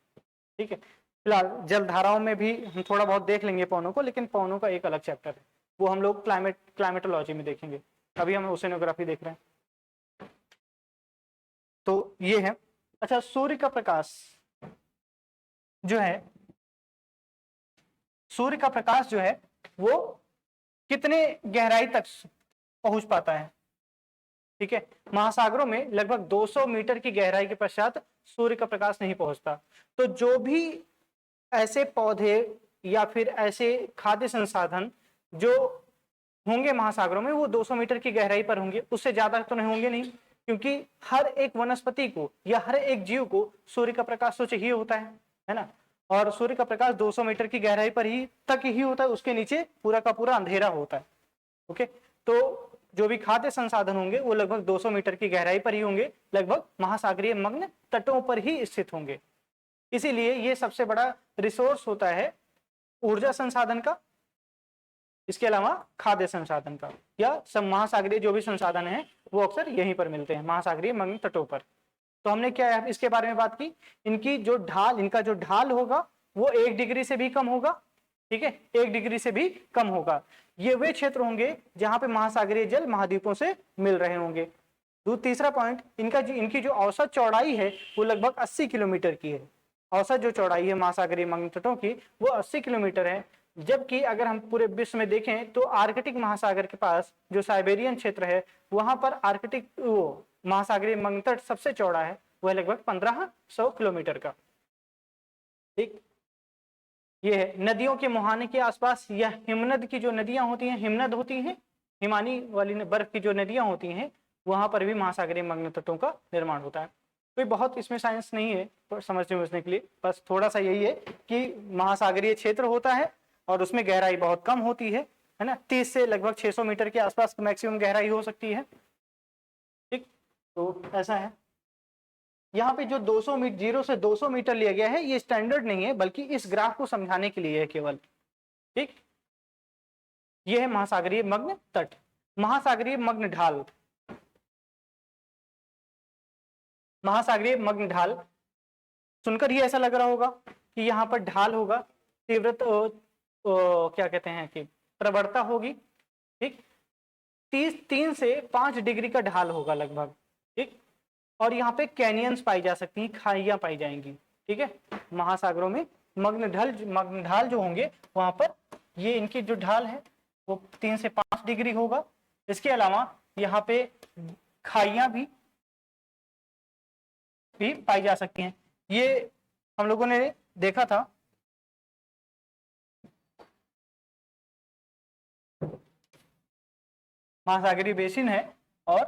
ठीक है, फिलहाल जलधाराओं में भी हम थोड़ा बहुत देख लेंगे पवनों को, लेकिन पवनों का एक अलग चैप्टर है, वो हम लोग क्लाइमेटोलॉजी में देखेंगे। अभी हम ओशेनोग्राफी देख रहे हैं। तो ये है। अच्छा, सूर्य का प्रकाश जो है, सूर्य का प्रकाश जो है वो कितने गहराई तक पहुंच पाता है? ठीक है, महासागरों में लगभग 200 मीटर की गहराई के पश्चात सूर्य का प्रकाश नहीं पहुंचता। तो जो भी ऐसे पौधे या फिर ऐसे खाद्य संसाधन जो होंगे महासागरों में, वो 200 मीटर की गहराई पर होंगे, उससे ज्यादा तो नहीं होंगे नहीं, क्योंकि हर एक वनस्पति को या हर एक जीव को सूर्य का प्रकाश तो चाहिए होता है ना। और सूर्य का प्रकाश 200 मीटर की गहराई पर ही तक ही होता है, उसके नीचे पूरा का पूरा अंधेरा होता है। ओके, तो जो भी खाद्य संसाधन होंगे वो लगभग 200 मीटर की गहराई पर ही होंगे, लगभग महासागरीय मग्न तटों पर ही स्थित होंगे। इसीलिए ये सबसे बड़ा रिसोर्स होता है ऊर्जा संसाधन का, इसके अलावा खाद्य संसाधन का, या सब महासागरीय जो भी संसाधन है वो अक्सर यहीं पर मिलते हैं, महासागरीय मग्न तटों पर। तो हमने क्या है इसके बारे में बात की, इनकी जो ढाल, इनका जो ढाल होगा वो 1 डिग्री से भी कम होगा। ठीक है, 1 डिग्री से भी कम होगा। ये वे क्षेत्र होंगे जहां पे महासागरीय जल महाद्वीपों से मिल रहे होंगे। तीसरा पॉइंट, इनकी जो औसत चौड़ाई है वो लगभग 80 किलोमीटर की है। औसत जो चौड़ाई है महासागरीय मग्न तटों की वो 80 किलोमीटर है। जबकि अगर हम पूरे विश्व में देखें तो आर्कटिक महासागर के पास जो साइबेरियन क्षेत्र है वहां पर आर्कटिक वो महासागरीय मग्न तट सबसे चौड़ा है, वह लगभग 1500 किलोमीटर का। ठीक, ये है। नदियों के मुहाने के आसपास या हिमनद की जो नदियां होती हैं, हिमनद होती हैं, हिमानी वाली बर्फ की जो नदियां होती हैं, वहां पर भी महासागरीय मग्न तटों का निर्माण होता है। कोई बहुत इसमें साइंस नहीं है तो समझने के लिए, बस थोड़ा सा यही है कि महासागरीय क्षेत्र होता है और उसमें गहराई बहुत कम होती है ना, 30 से लगभग 600 मीटर के आसपास मैक्सिमम गहराई हो सकती है। ठीक, तो ऐसा है। यहाँ पे जो 200 मीटर, 0 से 200 मीटर लिया गया है, ये स्टैंडर्ड नहीं है, बल्कि इस ग्राफ को समझाने के लिए है केवल। ठीक, ये है महासागरीय मग्न तट। महासागरीय मग्न ढाल, महासागरीय मग्न ढाल सुनकर ही ऐसा लग रहा होगा कि यहाँ पर ढाल होगा, तीव्रता क्या कहते हैं कि प्रवणता होगी। ठीक, 3 से 5 डिग्री का ढाल होगा लगभग। ठीक, और यहाँ पे कैनियंस पाई जा सकती हैं, खाइयां पाई जाएंगी। ठीक है, महासागरों में मग्न ढाल जो होंगे वहां पर ये इनकी जो ढाल है वो 3 से 5 डिग्री होगा। इसके अलावा यहाँ पे खाइयां भी पाई जा सकती हैं। ये हम लोगों ने देखा था महासागरीय बेसिन है, और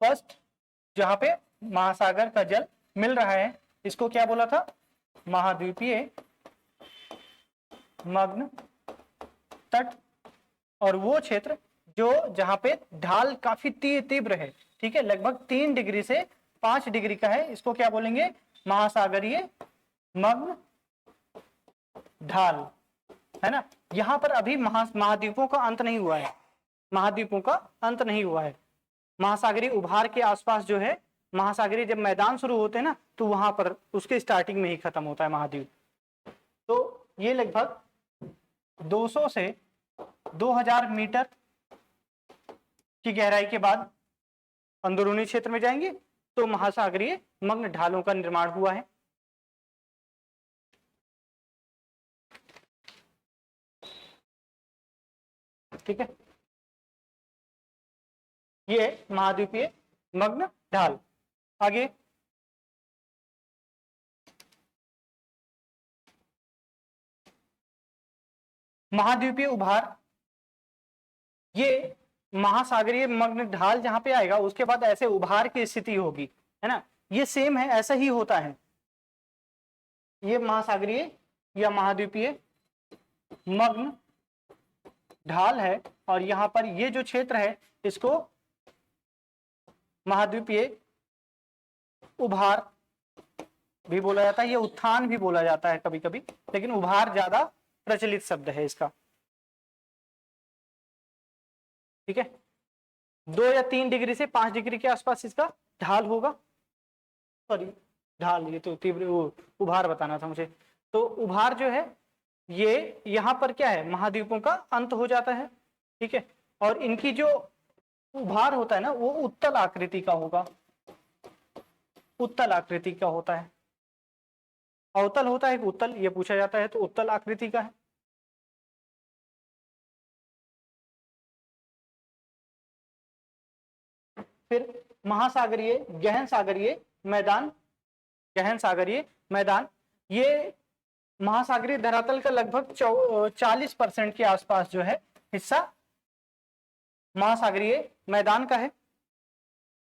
फर्स्ट जहां पे महासागर का जल मिल रहा है इसको क्या बोला था, महाद्वीपीय मग्न तट। और वो क्षेत्र जो जहां पे ढाल काफी तीव्र है, ठीक है, लगभग 3 डिग्री से 5 डिग्री का है, इसको क्या बोलेंगे, महासागरीय मग्न ढाल, है ना। यहां पर अभी महाद्वीपों का अंत नहीं हुआ है, महाद्वीपों का अंत नहीं हुआ है। महासागरीय उभार के आसपास जो है, महासागरीय जब मैदान शुरू होते हैं ना, तो वहां पर उसके स्टार्टिंग में ही खत्म होता है महाद्वीप। तो ये लगभग 200 से 2000 मीटर की गहराई के बाद अंदरूनी क्षेत्र में जाएंगे तो महासागरीय मग्न ढालों का निर्माण हुआ है। ठीक है, ये महाद्वीपीय मग्न ढाल। आगे महाद्वीपीय उभार, ये महासागरीय मग्न ढाल जहां पे आएगा उसके बाद ऐसे उभार की स्थिति होगी, है ना। ये सेम है, ऐसा ही होता है। ये महासागरीय या महाद्वीपीय मग्न ढाल है, और यहां पर ये जो क्षेत्र है इसको महाद्वीपीय उभार भी बोला जाता है, ये उत्थान भी बोला जाता है कभी कभी, लेकिन उभार ज्यादा प्रचलित शब्द है इसका। ठीक है, 2 या 3 डिग्री से 5 डिग्री के आसपास इसका ढाल होगा, सॉरी ढाल, ये तो तीव्र उभार बताना था मुझे। तो उभार जो है ये यहाँ पर क्या है, महाद्वीपों का अंत हो जाता है। ठीक है, और इनकी जो उभार होता है ना वो उत्तल आकृति का होगा, उत्तल आकृति का होता है। अवतल होता है कि उत्तल, ये पूछा जाता है तो उत्तल आकृति का है। फिर महासागरीय, गहन सागरीय मैदान, गहन सागरीय मैदान, ये महासागरीय धरातल का लगभग 40% के आसपास जो है हिस्सा महासागरीय मैदान का है।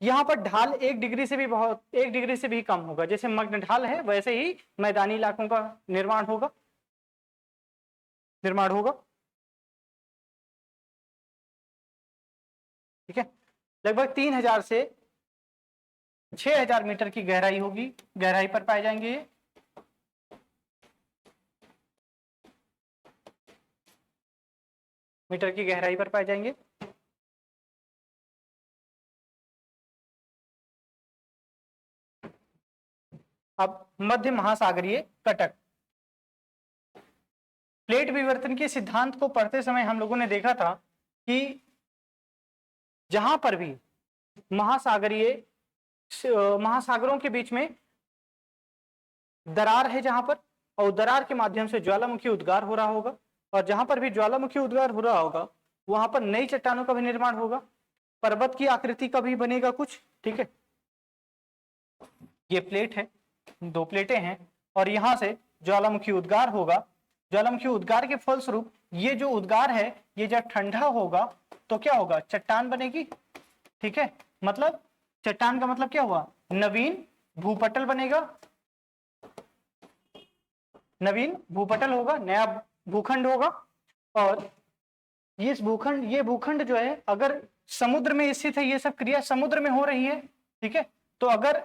यहाँ पर ढाल 1 डिग्री से भी बहुत 1 डिग्री से भी कम होगा, जैसे मग्न ढाल है वैसे ही मैदानी इलाकों का निर्माण होगा। ठीक है, लगभग 3000 से 6000 मीटर की गहराई होगी, गहराई पर पाए जाएंगे ये। मीटर की गहराई पर पाए जाएंगे। अब मध्य महासागरीय कटक, प्लेट विवर्तन के सिद्धांत को पढ़ते समय हम लोगों ने देखा था कि जहां पर भी महासागरों के बीच में दरार है जहां पर, और दरार के माध्यम से ज्वालामुखी उद्गार हो रहा होगा, और जहां पर भी ज्वालामुखी उद्गार हो रहा होगा वहां पर नई चट्टानों का भी निर्माण होगा, पर्वत की आकृति का भी बनेगा कुछ। ठीक है, ये प्लेट है, 2 प्लेटें हैं, और यहां से ज्वालामुखी उद्गार होगा। ज्वालामुखी उद्गार के फलस्वरूप ये जो उद्गार है ये जब ठंडा होगा तो क्या होगा, चट्टान बनेगी। ठीक है, मतलब चट्टान का मतलब क्या हुआ, नवीन भूपटल बनेगा, नवीन भूपटल होगा, नया भूखंड होगा। और ये भूखंड जो है अगर समुद्र में स्थित है, ये सब क्रिया समुद्र में हो रही है। ठीक है, तो अगर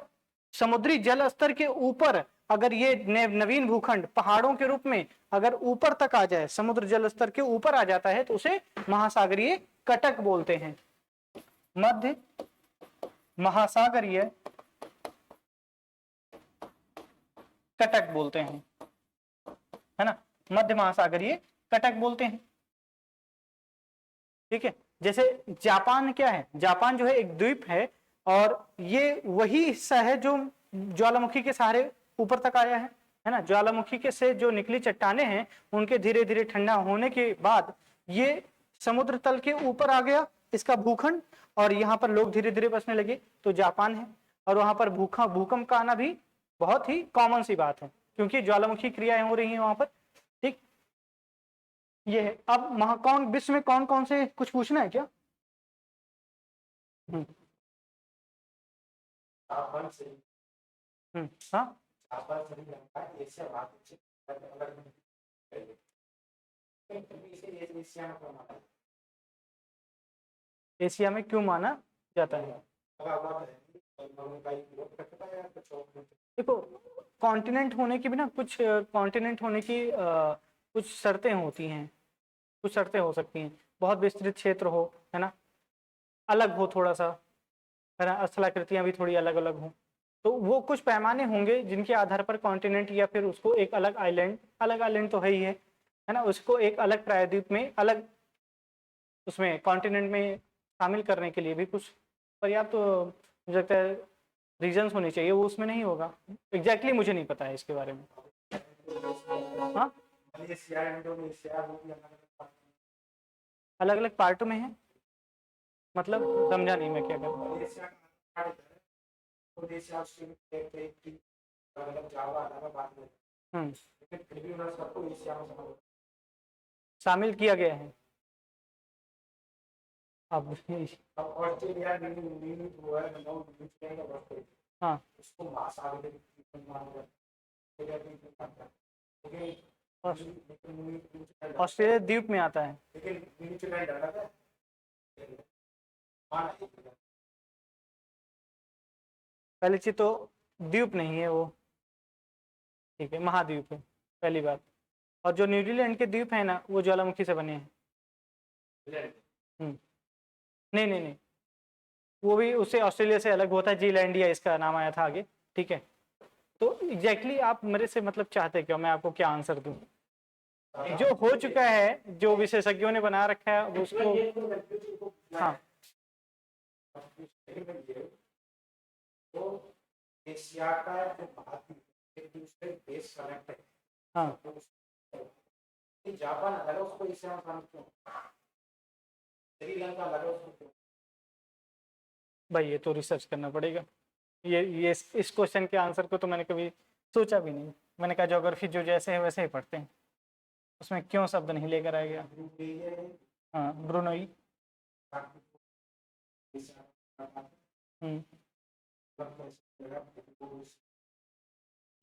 समुद्री जल स्तर के ऊपर अगर ये नवीन भूखंड पहाड़ों के रूप में अगर ऊपर तक आ जाए, समुद्र जल स्तर के ऊपर आ जाता है तो उसे महासागरीय कटक बोलते हैं। मध्य महासागरीय कटक बोलते हैं, है ना, मध्य महासागरीय कटक बोलते हैं। ठीक है, जैसे जापान क्या है, जापान जो है एक द्वीप है, और ये वही हिस्सा है जो ज्वालामुखी के सहारे ऊपर तक आया है ना। ज्वालामुखी के से जो निकली चट्टाने हैं उनके धीरे धीरे ठंडा होने के बाद ये समुद्र तल के ऊपर आ गया इसका भूखंड, और यहाँ पर लोग धीरे धीरे बसने लगे, तो जापान है। और वहां पर भूकंप का आना भी बहुत ही कॉमन सी बात है, क्योंकि ज्वालामुखी क्रियाएं हो रही हैं वहां पर। ठीक, ये है। अब कौन विश्व में कौन कौन से, कुछ पूछना है क्या? हाँ, एशिया में क्यों माना जाता है? देखो, कॉन्टिनेंट होने की भी ना कुछ कॉन्टिनेंट होने की कुछ शर्तें होती हैं, कुछ शर्तें हो सकती हैं। बहुत विस्तृत क्षेत्र हो, है ना, अलग हो थोड़ा सा, है ना, स्थलाकृतियां भी थोड़ी अलग अलग हों, तो वो कुछ पैमाने होंगे जिनके आधार पर कॉन्टिनेंट या फिर उसको एक अलग आइलैंड तो है ही है ना, उसको एक अलग प्रायद्वीप में अलग उसमें कॉन्टिनेंट में शामिल करने के लिए भी कुछ पर्याप्त तो मुझे लगता है रीजंस होने चाहिए, वो उसमें नहीं होगा। एग्जैक्टली मुझे नहीं पता है इसके बारे में। हाँ, अलग अलग पार्टों में है, मतलब समझा नहीं मैं क्या कर शामिल किया गया है। अब हाँ, ऑस्ट्रेलिया द्वीप में आता है। पहली चीज तो द्वीप नहीं है वो, ठीक है, महाद्वीप है पहली बात। और जो न्यूजीलैंड के द्वीप है ना वो ज्वालामुखी से बने हैं। नहीं नहीं नहीं, वो भी उससे ऑस्ट्रेलिया से अलग होता है, जीलैंडिया इसका नाम आया था आगे। ठीक है, तो एग्जैक्टली आप मेरे से मतलब चाहते क्या, मैं आपको क्या आंसर दूं? जो हो चुका है, जो विशेषज्ञों ने बना रखा है उसको। हाँ, तो एशिया का जो भारत एक दूसरे देश कनेक्ट है। हाँ, जापान अलग है उसको एशिया में क्यों, श्रीलंका अलग है उसको क्यों? भाई ये तो रिसर्च करना पड़ेगा। ये इस क्वेश्चन के आंसर को तो मैंने कभी सोचा भी नहीं। मैंने कहा ज्योग्राफी जो जैसे है वैसे ही पढ़ते हैं, उसमें क्यों शब्द नहीं लेकर आ गया। हाँ, ब्रुनोई।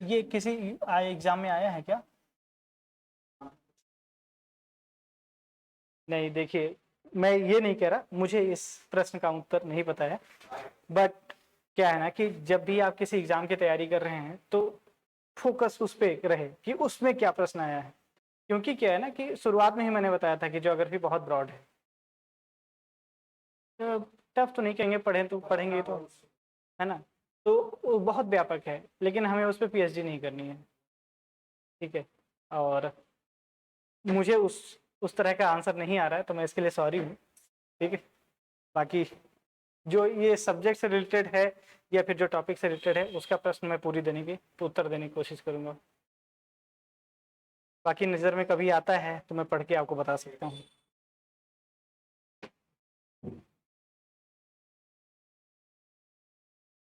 ये किसी एग्जाम में आया है क्या? नहीं, देखिए मैं ये नहीं कह रहा, मुझे इस प्रश्न का उत्तर नहीं पता है, बट क्या है ना कि जब भी आप किसी एग्जाम की तैयारी कर रहे हैं तो फोकस उस पर रहे कि उसमें क्या प्रश्न आया है। क्योंकि क्या है ना कि शुरुआत में ही मैंने बताया था कि ज्योग्राफी बहुत ब्रॉड है, तो टफ तो नहीं कहेंगे, पढ़ेंगे तो है ना, तो वो बहुत व्यापक है, लेकिन हमें उस पर पीएचडी नहीं करनी है। ठीक है, और मुझे उस तरह का आंसर नहीं आ रहा है, तो मैं इसके लिए सॉरी हूँ। ठीक है, बाकी जो ये सब्जेक्ट से रिलेटेड है या फिर जो टॉपिक से रिलेटेड है उसका प्रश्न मैं पूरी देने की उत्तर देने की कोशिश करूँगा। बाकी नज़र में कभी आता है तो मैं पढ़ के आपको बता सकता हूँ।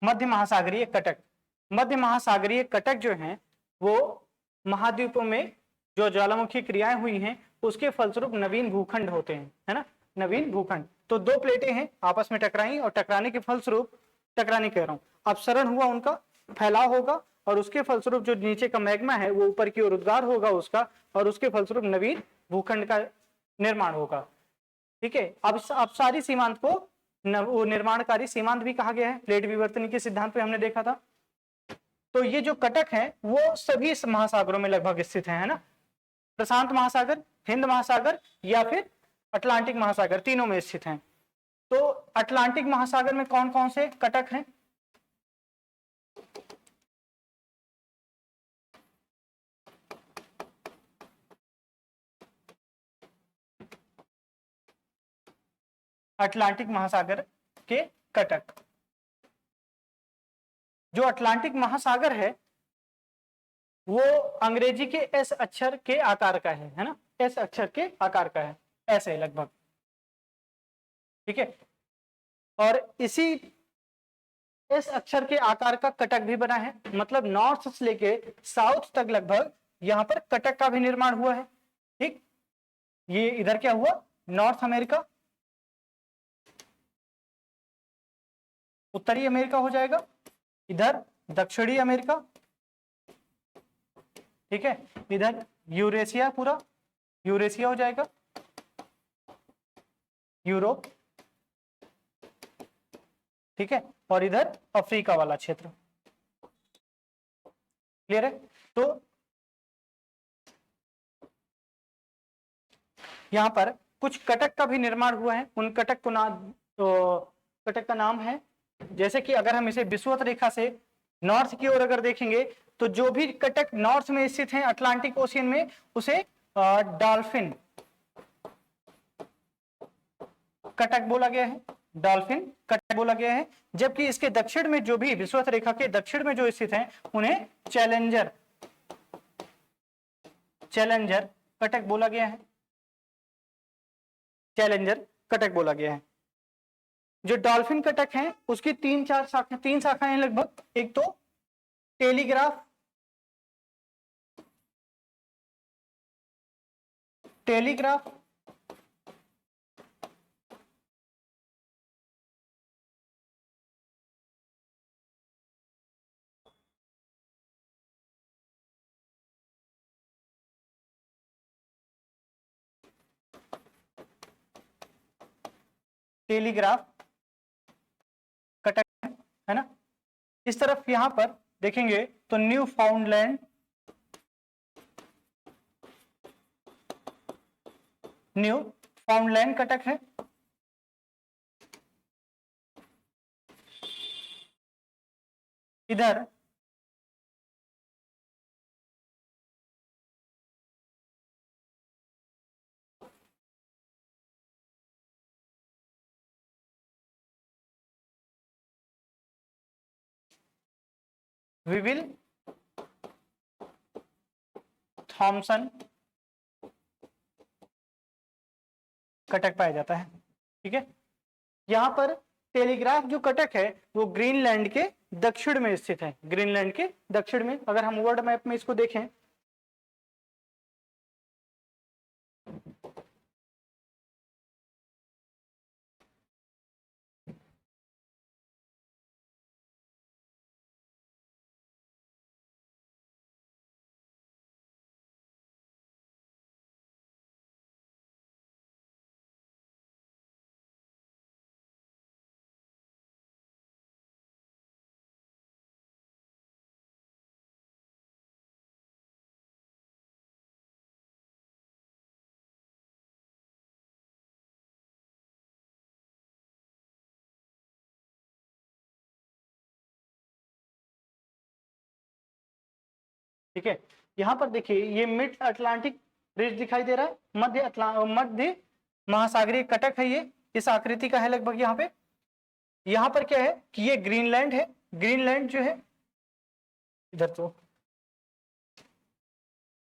मध्य महासागरीय कटक। मध्य महासागरीय कटक जो है वो महाद्वीपों में जो ज्वालामुखी क्रियाएं हुई हैं उसके फलस्वरूप नवीन भूखंड होते हैं, है ना, नवीन भूखंड। तो दो प्लेटें हैं आपस में टकराई और टकराने के फलस्वरूप, टकराने कह रहा हूं, अपसरण हुआ, उनका फैलाव होगा और उसके फलस्वरूप जो नीचे का मैग्मा है वो ऊपर की ओर उद्गार होगा उसका, और उसके फलस्वरूप नवीन भूखंड का निर्माण होगा। ठीक है, अब सारी सीमांत को वो निर्माणकारी सीमांत भी कहा गया है, प्लेट विवर्तन के सिद्धांत पे हमने देखा था। तो ये जो कटक है वो सभी महासागरों में लगभग स्थित है ना, प्रशांत महासागर, हिंद महासागर या फिर अटलांटिक महासागर, तीनों में स्थित हैं। तो अटलांटिक महासागर में कौन कौन से कटक हैं? अटलांटिक महासागर के कटक, जो अटलांटिक महासागर है वो अंग्रेजी के एस अक्षर के आकार का है ना, एस अक्षर के आकार का है, ऐसे लगभग। ठीक है, और इसी इस अक्षर के आकार का कटक भी बना है, मतलब नॉर्थ से लेके साउथ तक लगभग यहां पर कटक का भी निर्माण हुआ है। ठीक, ये इधर क्या हुआ, नॉर्थ अमेरिका, उत्तरी अमेरिका हो जाएगा, इधर दक्षिणी अमेरिका, ठीक है, इधर यूरेशिया, पूरा यूरेशिया हो जाएगा, यूरोप, ठीक है, और इधर अफ्रीका वाला क्षेत्र। क्लियर है? तो यहां पर कुछ कटक का भी निर्माण हुआ है, उन कटक को तो कटक का नाम है, जैसे कि अगर हम इसे विषुवत रेखा से नॉर्थ की ओर अगर देखेंगे तो जो भी कटक नॉर्थ में स्थित है अटलांटिक ओशियन में उसे डॉल्फिन कटक बोला गया है, डॉल्फिन कटक बोला गया है। जबकि इसके दक्षिण में जो भी विषुवत रेखा के दक्षिण में जो स्थित है उन्हें चैलेंजर चैलेंजर कटक बोला गया है, चैलेंजर कटक बोला गया है। जो डॉल्फिन कटक है उसकी तीन शाखाएं लगभग, एक तो टेलीग्राफ टेलीग्राफ टेलीग्राफ कटक है ना। इस तरफ यहां पर देखेंगे तो न्यू फाउंडलैंड कटक है, इधर विविल थॉमसन कटक पाया जाता है। ठीक है, यहां पर टेलीग्राफ जो कटक है वो ग्रीनलैंड के दक्षिण में स्थित है। ग्रीनलैंड के दक्षिण में, अगर हम वर्ल्ड मैप में इसको देखें, ठीक है, यहां पर देखिए ये मिड अटलांटिक रिज दिखाई दे रहा है, मध्य महासागरीय कटक है, ये इस आकृति का है लगभग। यहां पर क्या है कि ये ग्रीनलैंड है। ग्रीनलैंड जो है इधर, तो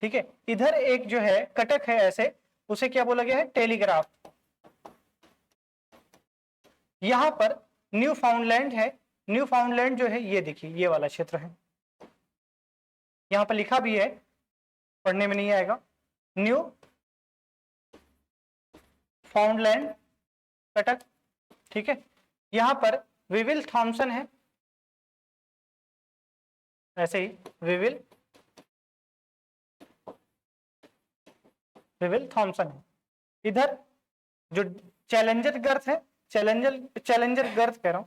ठीक है, इधर एक जो है कटक है ऐसे, उसे क्या बोला गया है, टेलीग्राफ। यहां पर न्यू फाउंडलैंड है। न्यू फाउंडलैंड जो है ये देखिए ये वाला क्षेत्र है, यहां पर लिखा भी है, पढ़ने में नहीं आएगा, न्यू फाउंडलैंड कटक। ठीक है, यहां पर विविल थॉमसन है, ऐसे ही विविल थॉमसन है। इधर जो चैलेंजर गर्थ है, चैलेंजर गर्थ कह रहा हूं,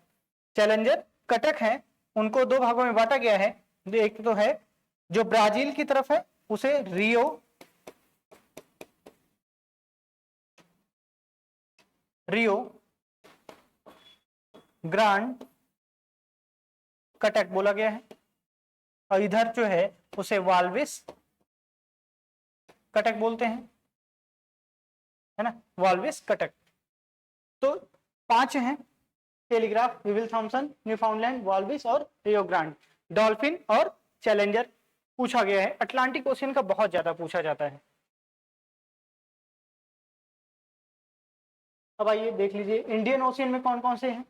चैलेंजर कटक है, उनको दो भागों में बांटा गया है। एक तो है जो ब्राजील की तरफ है, उसे रियो ग्रांड कटक बोला गया है, और इधर जो है उसे वाल्विस कटक बोलते हैं, है ना, वाल्विस कटक। तो 5 हैं, टेलीग्राफ, विविल थॉमसन, न्यूफाउंडलैंड, वाल्विस और रियो ग्रांड। डॉल्फिन और चैलेंजर पूछा गया है। अटलांटिक ओशियन का बहुत ज्यादा पूछा जाता है। अब आइए देख लीजिए इंडियन ओशियन में कौन कौन से हैं।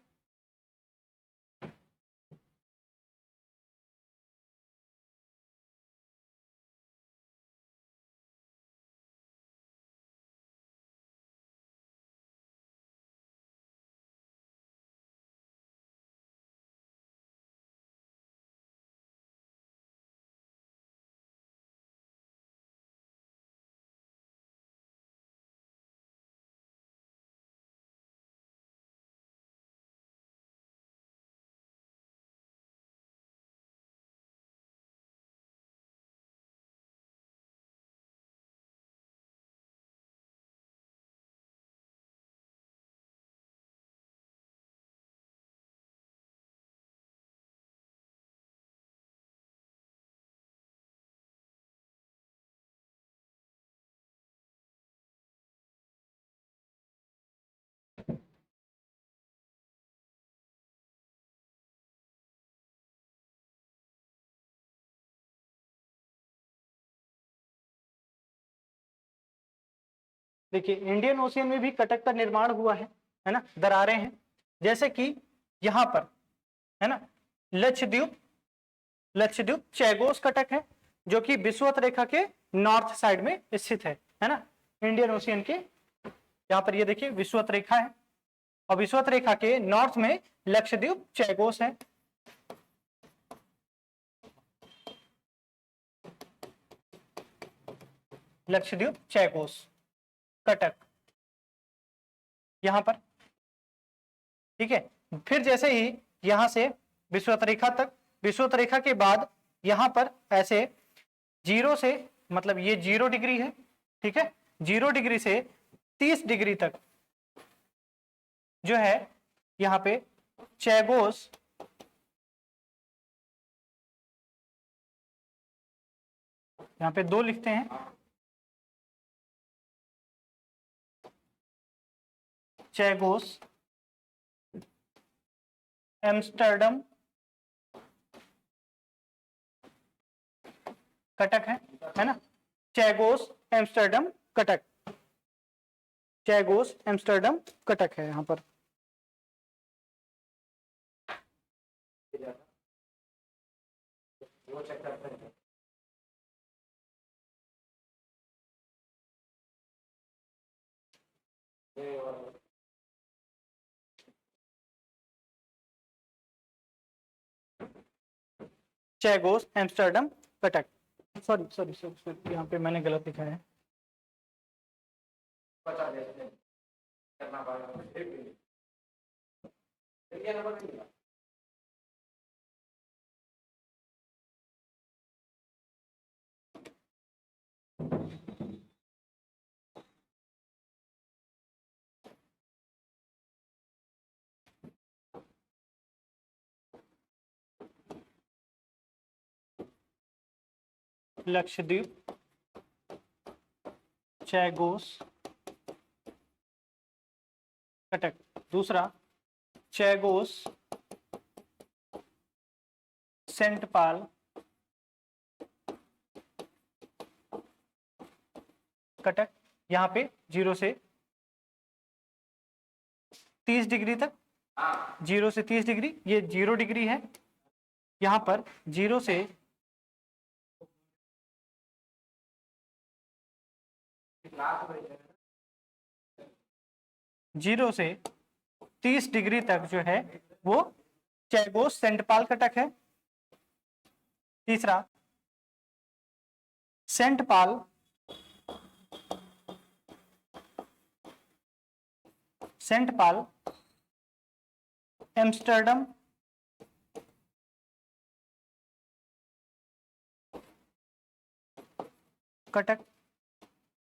देखिए इंडियन ओशियन में भी कटक का निर्माण हुआ है ना, दरारें हैं, जैसे कि यहाँ पर, है ना, लक्षद्वीप लक्षद्वीप चैगोस कटक है, जो कि विषुवत रेखा के नॉर्थ साइड में स्थित है ना, इंडियन ओशियन के। यहाँ पर ये देखिए विषुवत रेखा है, और विषुवत रेखा के नॉर्थ में लक्षद्वीप चैगोस है। लक्षद्वीप चैगोस कटक यहां पर, ठीक है। फिर जैसे ही यहां से विषुवत रेखा तक, विषुवत रेखा के बाद यहां पर ऐसे 0 से, मतलब ये 0 डिग्री है, ठीक है, 0 डिग्री से 30 डिग्री तक जो है यहाँ पे चैगोस, यहाँ पे 2 लिखते हैं, चैगोस एम्स्टर्डम कटक है ना। चैगोस एम्स्टर्डम कटक, चैगोस एम्स्टर्डम कटक है यहाँ पर। चैगोस एम्स्टर्डम कटक, सॉरी सॉरी सॉरी, यहाँ पे मैंने गलत लिखा है। लक्षद्वीप, चैगोस कटक। दूसरा चैगोस सेंट पाल कटक। यहाँ पे 0 से 30 डिग्री तक, 0 से 30 डिग्री, ये 0 डिग्री है। यहाँ पर 0 से 30 डिग्री तक जो है वो चैगोस सेंट पाल कटक है। तीसरा सेंट पाल एम्स्टर्डम कटक,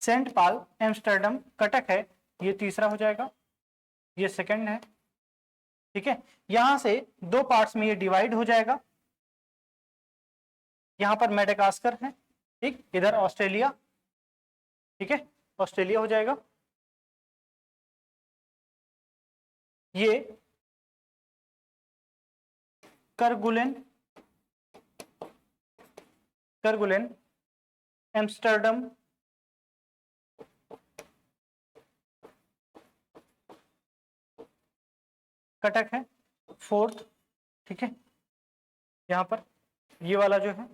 सेंट पाल एम्स्टर्डम कटक है, ये तीसरा हो जाएगा, ये सेकंड है। ठीक है, यहां से 2 पार्ट्स में ये डिवाइड हो जाएगा। यहां पर मेडागास्कर है, ठीक, इधर ऑस्ट्रेलिया, ठीक है, ऑस्ट्रेलिया हो जाएगा। ये करगुलेन एम्स्टर्डम कटक है, फोर्थ। ठीक है, यहां पर ये वाला जो है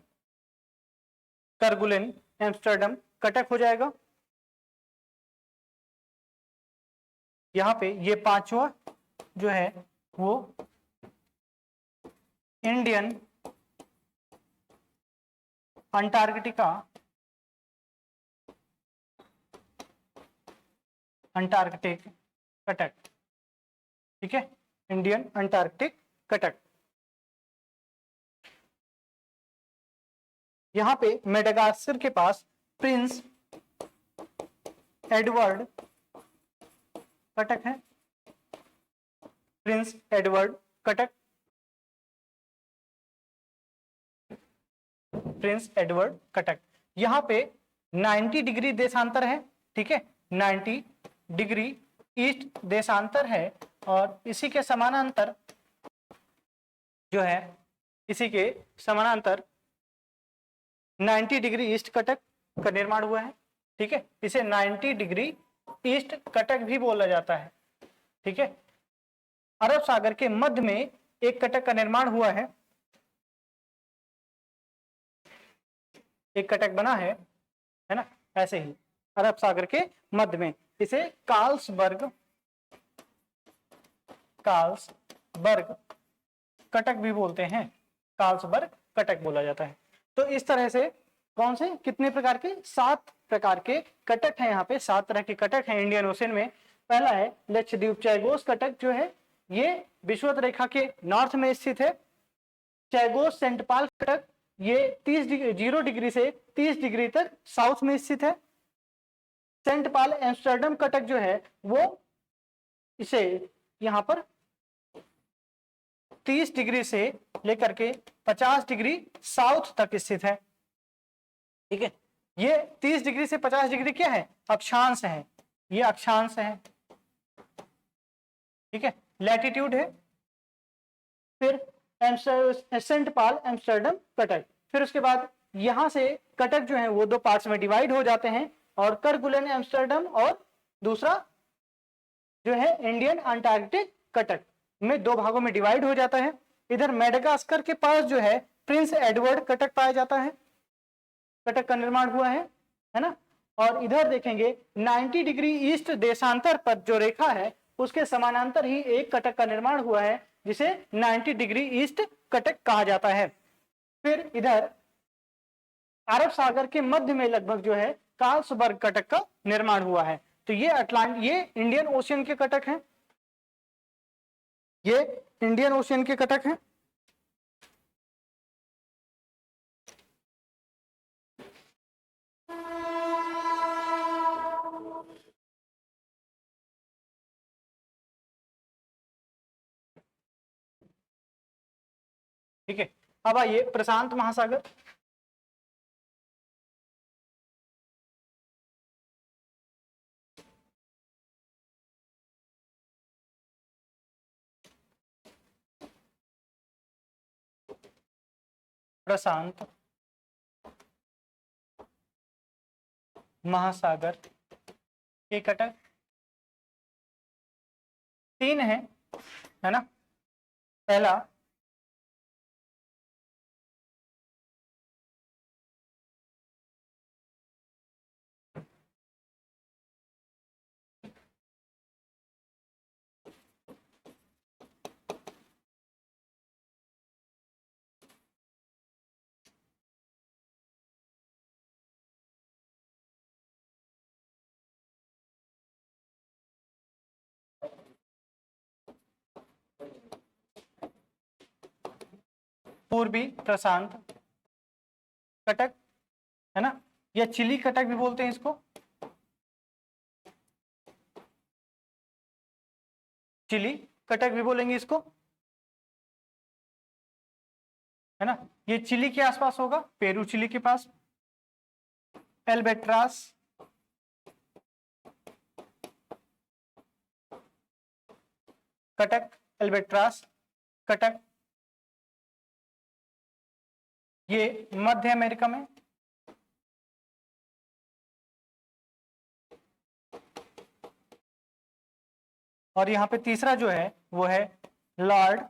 करगुलेन एम्स्टर्डम कटक हो जाएगा। यहां पे ये 5वां जो है वो इंडियन अंटार्कटिका अंटार्कटिक कटक। ठीक है, इंडियन अंटार्कटिक कटक। यहां पे मेडागास्कर के पास प्रिंस एडवर्ड कटक है, Prince Edward Cuttack, Prince Edward Cuttack. यहां पे 90 डिग्री देशांतर है। ठीक है, 90 डिग्री ईस्ट देशांतर है, और इसी के समानांतर जो है, इसी के समानांतर 90 डिग्री ईस्ट कटक का निर्माण हुआ है। ठीक है, इसे 90 डिग्री ईस्ट कटक भी बोला जाता है। ठीक है, अरब सागर के मध्य में एक कटक का निर्माण हुआ है, एक कटक बना है ना, ऐसे ही अरब सागर के मध्य में, इसे कार्ल्सबर्ग कटक भी बोलते हैं, कार्ल्सबर्ग कटक बोला जाता है। तो इस तरह से कौन से कितने प्रकार के 7 प्रकार के कटक हैं, यहाँ पे 7 तरह के कटक हैं इंडियन ओशन में। पहला है लक्षद्वीप चैगोस कटक, जो है ये विषुवत रेखा के नॉर्थ में स्थित है। चैगोस सेंट पाल कटक ये 0 डिग्री से 30 डिग्री तक साउथ में स्थित है। सेंट पाल एम्स्टर्डम कटक जो है वो इसे यहाँ पर 30 डिग्री से लेकर के 50 डिग्री साउथ तक स्थित है। ठीक है, ये 30 डिग्री से 50 डिग्री क्या है, अक्षांश है, ये अक्षांश है। ठीक है, लैटिट्यूड है। फिर सेंट पाल एम्स्टर्डम कटक, फिर उसके बाद यहाँ से कटक जो है वो दो पार्ट्स में डिवाइड हो जाते हैं और करगुलन एम्स्टर्डम और दूसरा जो है इंडियन अंटार्कटिक कटक में दो भागों में डिवाइड हो जाता है। इधर मेडागास्कर के पास जो है प्रिंस एडवर्ड कटक पाया जाता है, कटक का निर्माण हुआ है ना। और इधर देखेंगे 90 डिग्री ईस्ट देशांतर पर जो रेखा है उसके समानांतर ही एक कटक का निर्माण हुआ है जिसे 90 डिग्री ईस्ट कटक कहा जाता है। फिर इधर अरब सागर के मध्य में लगभग जो है कार्लसबर्ग कटक का निर्माण हुआ है। तो ये इंडियन ओशियन के कटक हैं, ये इंडियन ओशियन के कटक हैं। ठीक है, अब आइए प्रशांत महासागर। प्रशांत महासागर के कटक तीन है ना। पहला पूर्वी प्रशांत कटक है ना, या चिली कटक भी बोलते हैं इसको, चिली कटक भी बोलेंगे इसको, है ना। ये चिली के आसपास होगा, पेरू चिली के पास। एल्बेट्रास कटक, एल्बेट्रास कटक ये मध्य अमेरिका में। और यहां पे तीसरा जो है वो है लॉर्ड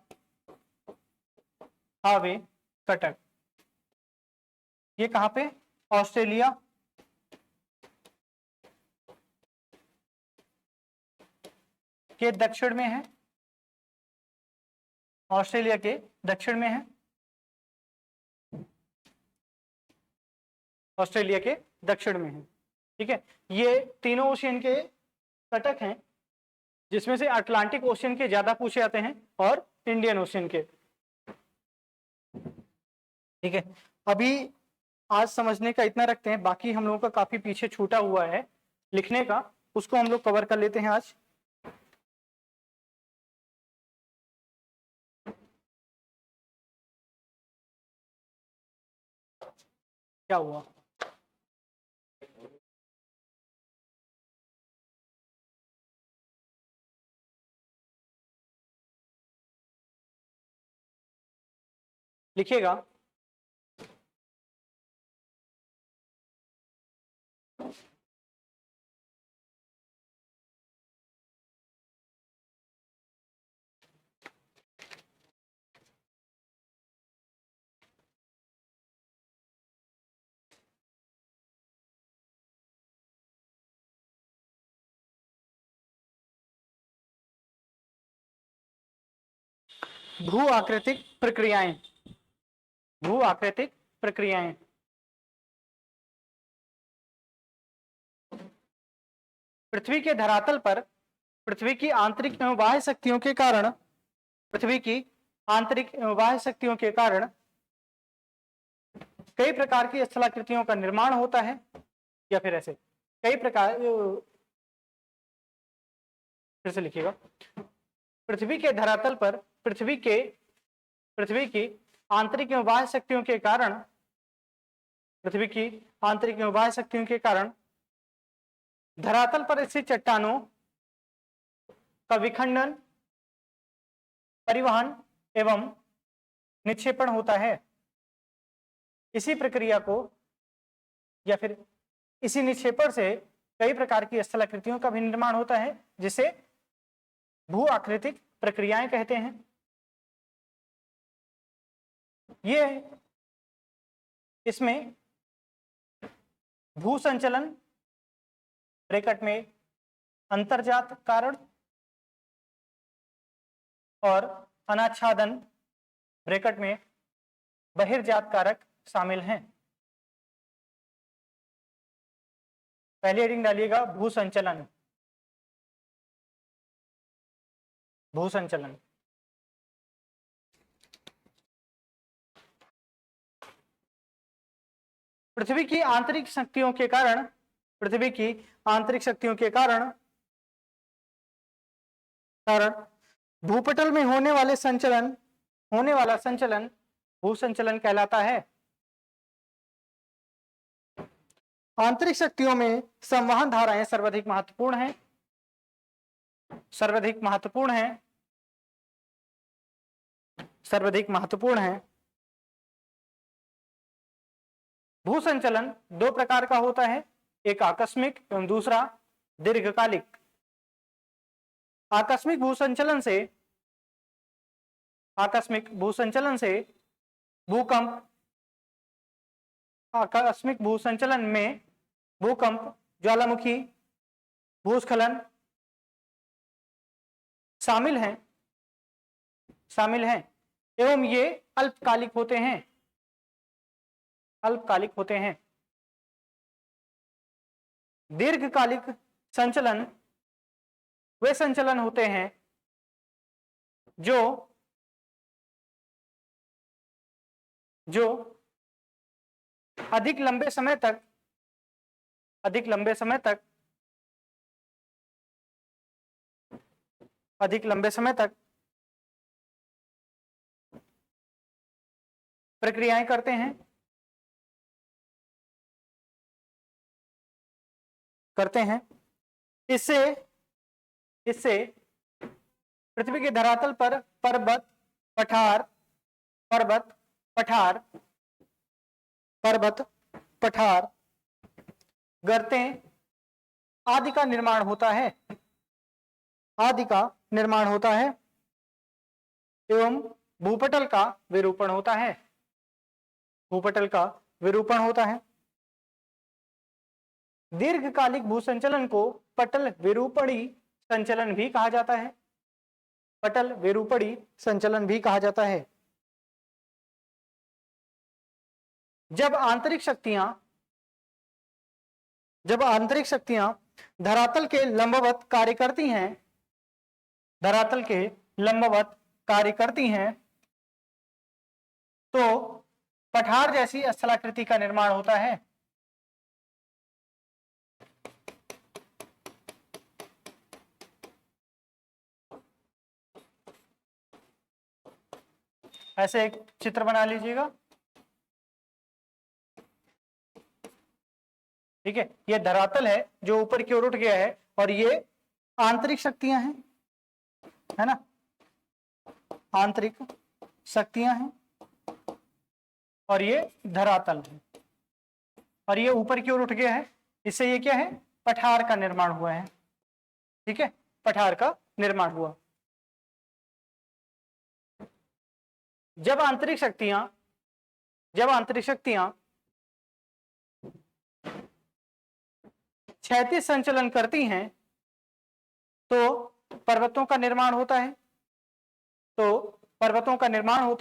हावे कटक, ये कहां पे, ऑस्ट्रेलिया के दक्षिण में है, ऑस्ट्रेलिया के दक्षिण में है, ऑस्ट्रेलिया के दक्षिण में है। ठीक है, ये तीनों ओशियन के कटक हैं जिसमें से अटलांटिक ओशियन के ज्यादा पूछे जाते हैं और इंडियन ओशियन के। ठीक है, अभी आज समझने का इतना रखते हैं, बाकी हम लोगों का काफी पीछे छूटा हुआ है लिखने का, उसको हम लोग कवर कर लेते हैं आज। क्या हुआ, लिखिएगा। भू आकृतिक प्रक्रियाएं, भू आकृतिक प्रक्रियाएं। पृथ्वी के धरातल पर पृथ्वी की आंतरिक एवं बाह्य शक्तियों के कारण, पृथ्वी की आंतरिक एवं बाह्य शक्तियों के कारण कई प्रकार की स्थलाकृतियों का निर्माण होता है, या फिर ऐसे कई प्रकार, फिर से लिखिएगा। पृथ्वी के धरातल पर पृथ्वी की आंतरिक एवं बाह्य शक्तियों के कारण, पृथ्वी की आंतरिक एवं बाह्य शक्तियों के कारण धरातल पर स्थित चट्टानों का विखंडन, परिवहन एवं निक्षेपण होता है। इसी प्रक्रिया को या फिर इसी निक्षेपण से कई प्रकार की स्थलाकृतियों का भी निर्माण होता है, जिसे भू आकृतिक प्रक्रियाएं कहते हैं। ये इसमें भू संचलन ब्रैकेट में अंतर्जात कारण और अनाच्छादन ब्रैकेट में बहिर्जात कारक शामिल हैं। पहली हेडिंग डालिएगा भू संचलन। भू संचलन पृथ्वी की आंतरिक शक्तियों के कारण, पृथ्वी की आंतरिक शक्तियों के कारण भूपटल में होने वाला संचलन भू संचलन कहलाता है। आंतरिक शक्तियों में संवहन धाराएं सर्वाधिक महत्वपूर्ण हैं, सर्वाधिक महत्वपूर्ण है। भू संचलन दो प्रकार का होता है, एक आकस्मिक एवं दूसरा दीर्घकालिक। आकस्मिक भूसंचलन से भूकंप, आकस्मिक भूसंचलन में भूकंप, ज्वालामुखी, भूस्खलन शामिल हैं एवं ये अल्पकालिक होते हैं। दीर्घकालिक संचलन वे संचलन होते हैं जो अधिक लंबे समय तक प्रक्रियाएं करते हैं। इससे पृथ्वी के धरातल पर पर्वत, पठार, गर्तें आदि का निर्माण होता है एवं भूपटल का विरूपण होता है। दीर्घकालिक भूसंचलन को पटल विरूपणी संचलन भी कहा जाता है। जब आंतरिक शक्तियां धरातल के लंबवत कार्य करती हैं तो पठार जैसी स्थलाकृति का निर्माण होता है। ऐसे एक चित्र बना लीजिएगा, ठीक है। ये धरातल है जो ऊपर की ओर उठ गया है और ये आंतरिक शक्तियां हैं, है ना, आंतरिक शक्तियां हैं और ये धरातल है और ये ऊपर की ओर उठ गया है। इससे ये क्या है, पठार का निर्माण हुआ है, ठीक है, पठार का निर्माण हुआ। जब आंतरिक शक्तियां क्षैतिज संचलन करती हैं तो पर्वतों का निर्माण होता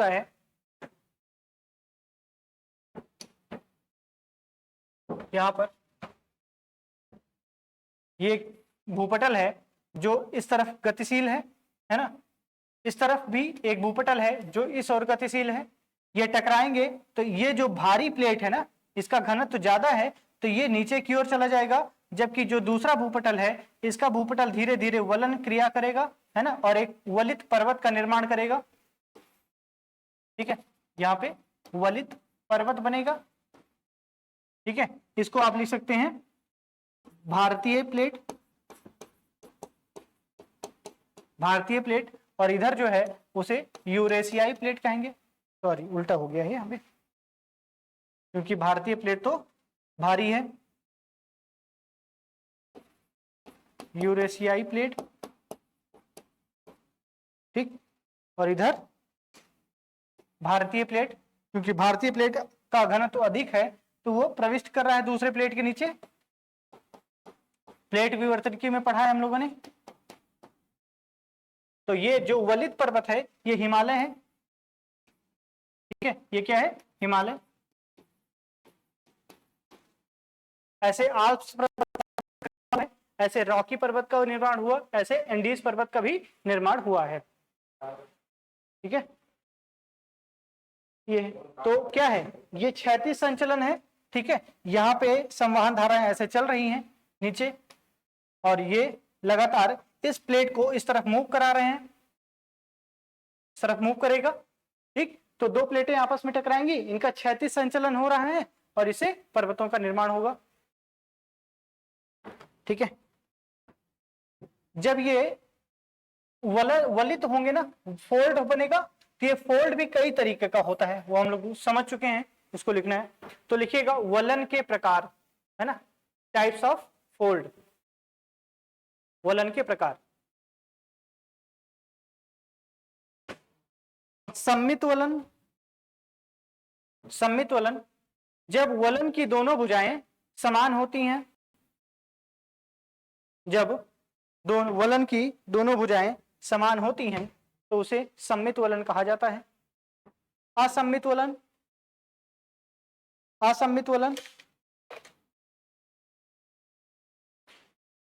है। यहां पर ये भूपटल है जो इस तरफ गतिशील है ना, इस तरफ भी एक भूपटल है जो इस ओर गतिशील है। ये टकराएंगे तो ये जो भारी प्लेट है ना, इसका घनत्व ज्यादा है तो ये नीचे की ओर चला जाएगा, जबकि जो दूसरा भूपटल है इसका भूपटल धीरे धीरे वलन क्रिया करेगा, है ना, और एक वलित पर्वत का निर्माण करेगा, ठीक है। यहाँ पे वलित पर्वत बनेगा, ठीक है। इसको आप लिख सकते हैं भारतीय प्लेट और इधर जो है उसे यूरेशियाई प्लेट कहेंगे। सॉरी, उल्टा हो गया है यहाँ पे, क्योंकि भारतीय प्लेट तो भारी है, यूरेशियाई प्लेट, ठीक, और इधर भारतीय प्लेट, क्योंकि भारतीय प्लेट का घनत्व अधिक है तो वो प्रविष्ट कर रहा है दूसरे प्लेट के नीचे। प्लेट विवर्तनिकी में पढ़ा है हम लोगों ने। तो ये जो वलित पर्वत है ये हिमालय है, ठीक है, ये क्या है, हिमालय। ऐसे आल्प्स पर्वत, ऐसे रॉकी पर्वत का निर्माण हुआ, ऐसे एंडीज पर्वत का भी निर्माण हुआ है, ठीक है। ये तो क्या है, ये क्षैतिज संचलन है, ठीक है। यहाँ पे संवहन धाराएं ऐसे चल रही हैं नीचे, और ये लगातार इस प्लेट को इस तरफ मूव करा रहे हैं, इस तरफ मूव करेगा, ठीक। तो दो प्लेटें आपस में टकराएंगी, इनका क्षैतिज संचलन हो रहा है और इससे पर्वतों का निर्माण होगा, ठीक है। जब ये वलित होंगे ना, फोल्ड बनेगा, तो ये फोल्ड भी कई तरीके का होता है, वो हम लोग समझ चुके हैं, उसको लिखना है तो लिखिएगा वलन के प्रकार, है ना, टाइप्स ऑफ फोल्ड, वलन के प्रकार। सम्मित वलन, सम्मित वलन, जब वलन की दोनों भुजाएं समान होती हैं, जब वलन की दोनों भुजाएं समान होती हैं तो उसे सम्मित वलन कहा जाता है। असम्मित वलन, असम्मित वलन,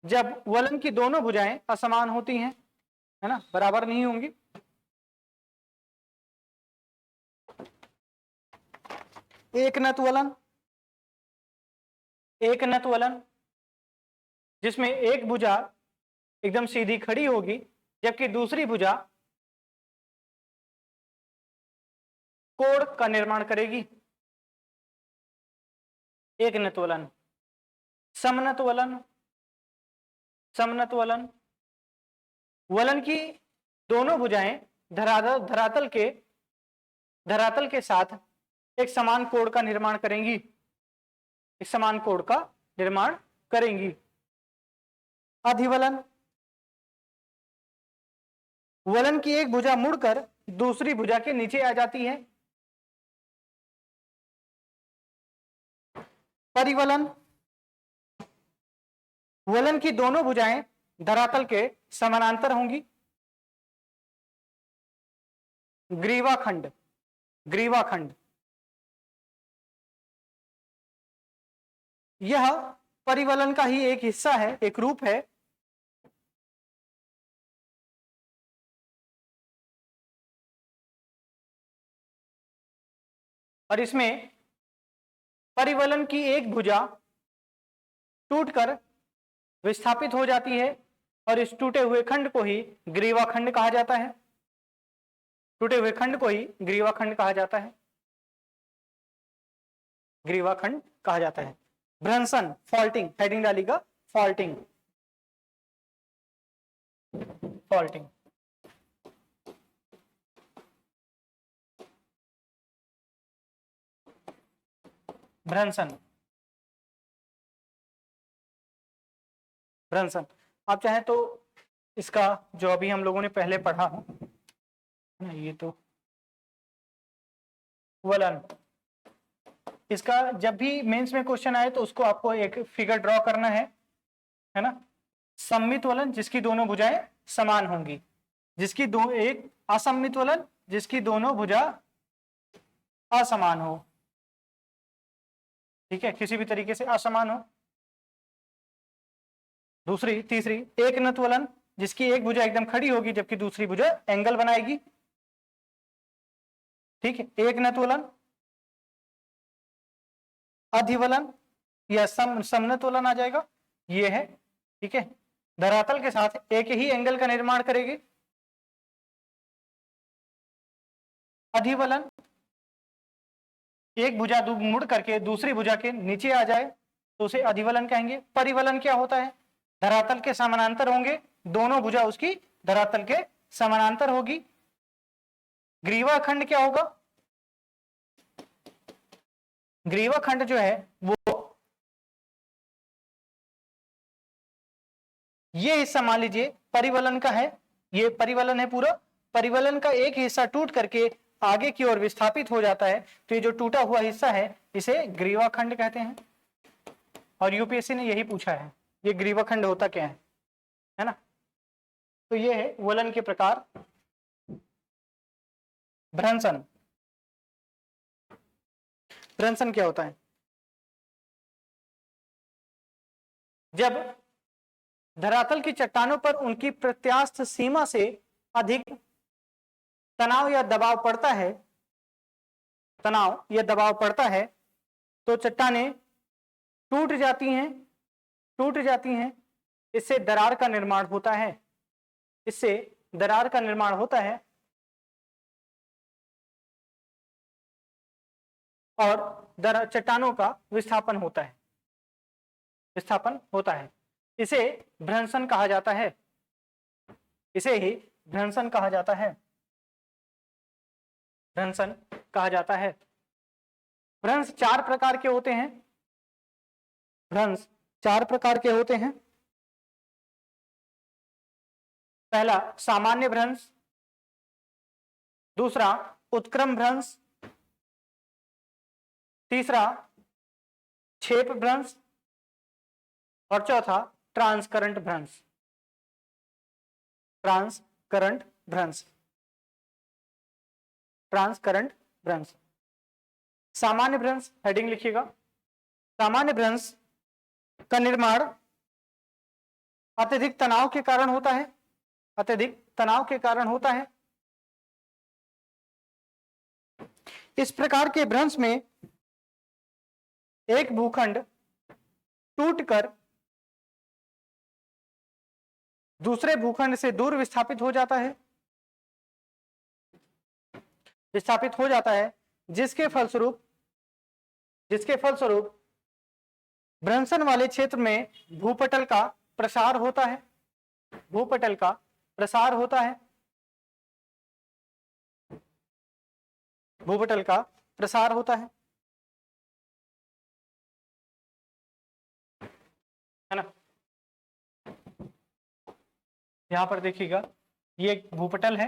जब वलन की दोनों भुजाएं असमान होती हैं, है ना, बराबर नहीं होंगी। एकनत वलन, एकनत वलन, जिसमें एक भुजा एकदम सीधी खड़ी होगी जबकि दूसरी भुजा कोण का निर्माण करेगी, एकनत वलन। समनत वलन, समनत वलन, वलन की दोनों भुजाएं धरातल के साथ एक समान कोण का निर्माण करेंगी, एक समान कोण का निर्माण करेंगी। अधिवलन, वलन की एक भुजा मुड़कर दूसरी भुजा के नीचे आ जाती है। परिवलन, वलन की दोनों भुजाएं धरातल के समानांतर होंगी। ग्रीवाखंड, ग्रीवाखंड, यह परिवलन का ही एक हिस्सा है, एक रूप है। और इसमें परिवलन की एक भुजा टूटकर विस्थापित हो जाती है और इस टूटे हुए खंड को ही ग्रीवाखंड कहा जाता है, टूटे हुए खंड को ही ग्रीवाखंड कहा जाता है, ग्रीवाखंड कहा जाता है। भ्रंशन, फॉल्टिंग, हेडिंग डालिएगा, फॉल्टिंग, फॉल्टिंग। भ्रंशन, भ्रंशन, आप चाहें तो इसका जो अभी हम लोगों ने पहले पढ़ा हो, ये तो वलन, इसका जब भी मेंस में क्वेश्चन आए तो उसको आपको एक फिगर ड्रॉ करना है ना। सम्मित वलन जिसकी दोनों भुजाएं समान होंगी, जिसकी दो, एक असम्मित वलन जिसकी दोनों भुजा असमान हो, ठीक है, किसी भी तरीके से असमान हो। दूसरी, तीसरी एकनत वलन जिसकी एक भुजा एकदम खड़ी होगी जबकि दूसरी भुजा एंगल बनाएगी, ठीक है, एकनत वलन। अधिवलन या समनत वलन आ जाएगा, ये है, ठीक है, धरातल के साथ एक ही एंगल का निर्माण करेगी। अधिवलन, एक भुजा मुड़ करके दूसरी भुजा के नीचे आ जाए तो उसे अधिवलन कहेंगे। परिवलन क्या होता है, धरातल के समानांतर होंगे, दोनों भुजा उसकी धरातल के समानांतर होगी। ग्रीवाखंड क्या होगा, ग्रीवा खंड जो है वो, ये हिस्सा मान लीजिए परिवलन का है, ये परिवलन है पूरा, परिवलन का एक हिस्सा टूट करके आगे की ओर विस्थापित हो जाता है, तो ये जो टूटा हुआ हिस्सा है इसे ग्रीवा खंड कहते हैं। और यूपीएससी ने यही पूछा है, ये ग्रीवा खंड होता क्या है ना। तो ये है वलन के प्रकार। भ्रंशन, भ्रंशन क्या होता है? जब धरातल की चट्टानों पर उनकी प्रत्यास्थ सीमा से अधिक तनाव या दबाव पड़ता है, तनाव या दबाव पड़ता है, तो चट्टानें टूट जाती हैं, टूट जाती हैं। इससे दरार का निर्माण होता है, इससे दरार का निर्माण होता है और चट्टानों का विस्थापन होता है, विस्थापन होता है। इसे भ्रंशन कहा जाता है, इसे ही भ्रंशन कहा जाता है, भ्रंशन कहा जाता है। भ्रंश 4 प्रकार के होते हैं, भ्रंश 4 प्रकार के होते हैं। पहला सामान्य भ्रंश, दूसरा उत्क्रम भ्रंश, तीसरा क्षेप भ्रंश और चौथा ट्रांसकरंट भ्रंश, ट्रांसकरंट भ्रंश, ट्रांसकरंट भ्रंश। सामान्य भ्रंश हेडिंग लिखिएगा। सामान्य भ्रंश का निर्माण अत्यधिक तनाव के कारण होता है, अत्यधिक तनाव के कारण होता है। इस प्रकार के भ्रंश में एक भूखंड टूटकर दूसरे भूखंड से दूर विस्थापित हो जाता है, विस्थापित हो जाता है, जिसके फलस्वरूप भ्रंशन वाले क्षेत्र में भूपटल का प्रसार होता है, भूपटल का प्रसार होता है, भूपटल का प्रसार होता है ना। यहां पर देखिएगा, ये एक भूपटल है,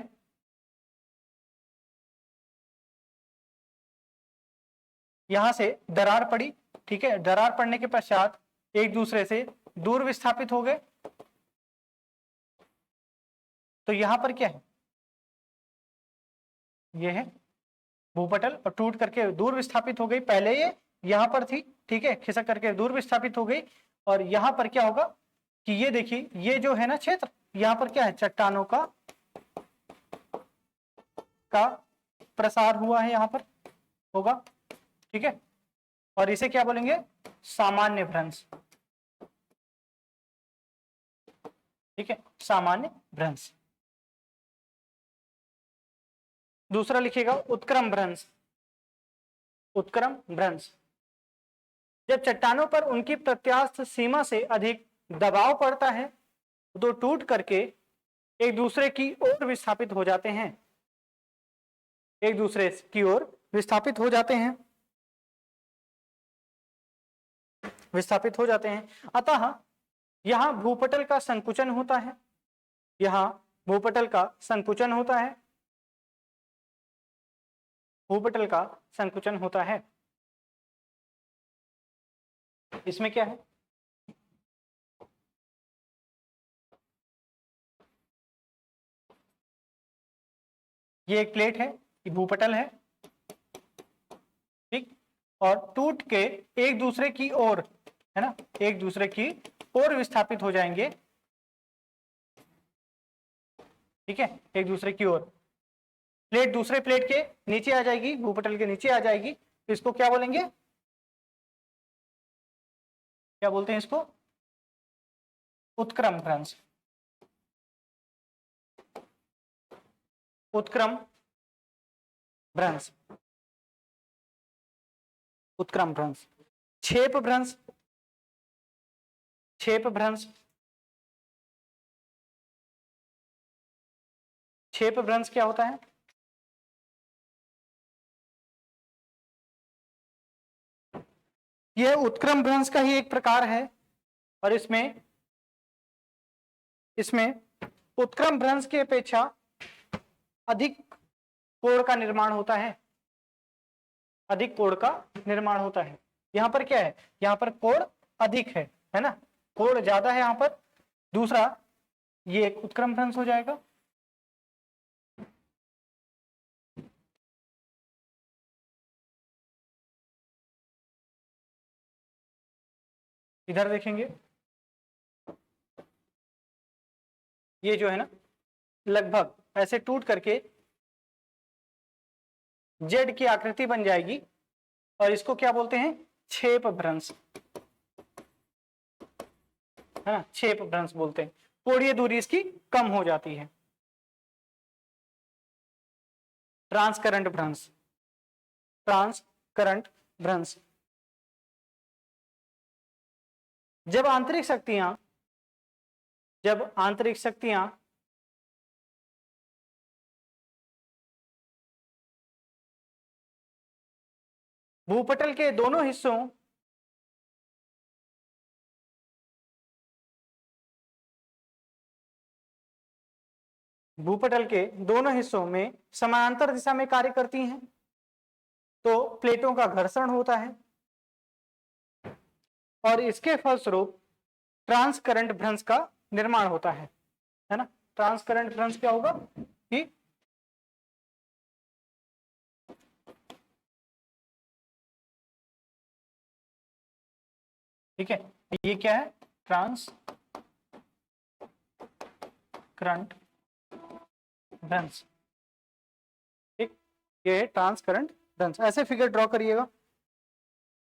यहां से दरार पड़ी, ठीक है। दरार पड़ने के पश्चात एक दूसरे से दूर विस्थापित हो गए। तो यहां पर क्या है, ये है भूपटल और टूट करके दूर विस्थापित हो गई। पहले ये यहां पर थी, ठीक है, खिसक करके दूर विस्थापित हो गई। और यहां पर क्या होगा कि ये देखिए, ये जो है ना क्षेत्र, यहां पर क्या है, चट्टानों का प्रसार हुआ है, यहां पर होगा, ठीक है। और इसे क्या बोलेंगे, सामान्य भ्रंश, ठीक है, सामान्य भ्रंश। दूसरा लिखिएगा उत्क्रम भ्रंश, उत्क्रम भ्रंश। जब चट्टानों पर उनकी प्रत्यास्थ सीमा से अधिक दबाव पड़ता है तो टूट करके एक दूसरे की ओर विस्थापित हो जाते हैं, एक दूसरे की ओर विस्थापित हो जाते हैं, विस्थापित हो जाते हैं। अतः यहां भूपटल का संकुचन होता है, यहां भूपटल का संकुचन होता है, भूपटल का संकुचन होता है। इसमें क्या है, ये एक प्लेट है, ये भूपटल है, ठीक, और टूट के एक दूसरे की ओर, है ना, एक दूसरे की ओर विस्थापित हो जाएंगे, ठीक है, एक दूसरे की ओर। प्लेट दूसरे प्लेट के नीचे आ जाएगी, भूपटल के नीचे आ जाएगी, तो इसको क्या बोलेंगे, क्या बोलते हैं इसको, उत्क्रम भ्रंश, उत्क्रम भ्रंश, उत्क्रम भ्रंश। क्षेप भ्रंश, क्षेप भ्रंश, क्षेप भ्रंश क्या होता है, यह उत्क्रम भ्रंश का ही एक प्रकार है और इसमें उत्क्रम भ्रंश की अपेक्षा अधिक कोण का निर्माण होता है, अधिक कोण का निर्माण होता है। यहां पर क्या है, यहां पर कोण अधिक है ना, कोण ज्यादा है यहां पर। दूसरा ये एक उत्क्रम भ्रंश हो जाएगा। इधर देखेंगे, ये जो है ना लगभग ऐसे टूट करके जेड की आकृति बन जाएगी और इसको क्या बोलते हैं, छेप भ्रंश, है ना, छेप भ्रंश बोलते हैं। कोणीय दूरी इसकी कम हो जाती है। ट्रांसकरंट भ्रंश, ट्रांसकरंट भ्रंश, जब आंतरिक शक्तियां भूपटल के दोनों हिस्सों में समानांतर दिशा में कार्य करती हैं तो प्लेटों का घर्षण होता है और इसके फलस्वरूप ट्रांसकरंट भ्रंश का निर्माण होता है ना। ट्रांसकरंट भ्रंश क्या होगा कि ठीक है, ये क्या है, ट्रांसकरंट भ्रंश, ठीक, ये है ट्रांसकरंट भ्रंश। ऐसे फिगर ड्रॉ करिएगा।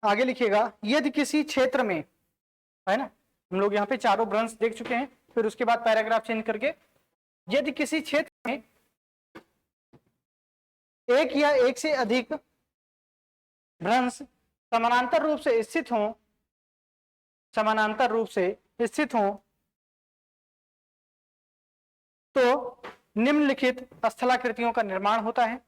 आगे लिखिएगा, यदि किसी क्षेत्र में, है ना, हम लोग यहाँ पे चारों भ्रंश देख चुके हैं, फिर उसके बाद पैराग्राफ चेंज करके, यदि किसी क्षेत्र में एक या एक से अधिक भ्रंश समानांतर रूप से स्थित हों तो निम्नलिखित स्थलाकृतियों का निर्माण होता है।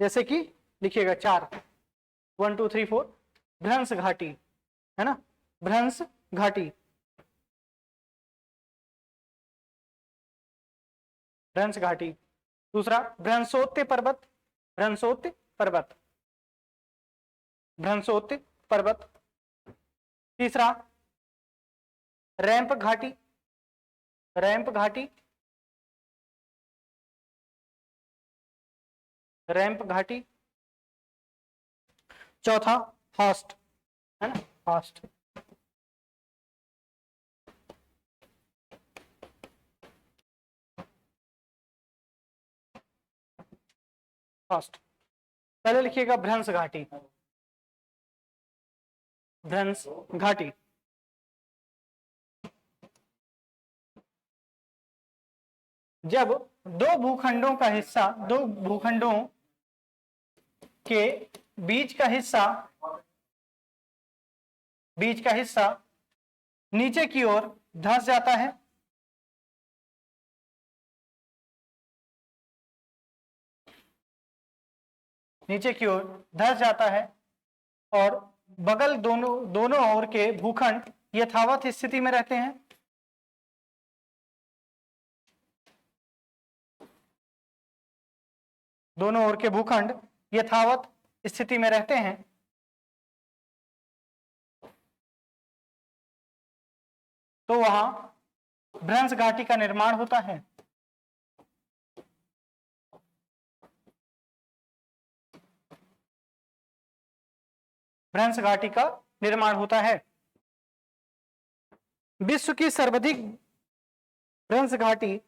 जैसे कि लिखिएगा 4, 1 2 3 4, भ्रंश घाटी, है ना, भ्रंश घाटी, दूसरा भ्रंशोत्य पर्वत, तीसरा रैंप घाटी, चौथा हॉस्ट, है ना, हॉस्ट। पहले लिखिएगा भ्रंश घाटी, जब दो भूखंडों के बीच का हिस्सा नीचे की ओर धंस जाता है, और बगल दोनों ओर के भूखंड यथावत स्थिति में रहते हैं। दोनों ओर के भूखंड यथावत स्थिति में रहते हैं तो वहां भ्रंश घाटी का निर्माण होता है। भ्रंश घाटी का निर्माण होता है। विश्व की सर्वाधिक भ्रंश घाटी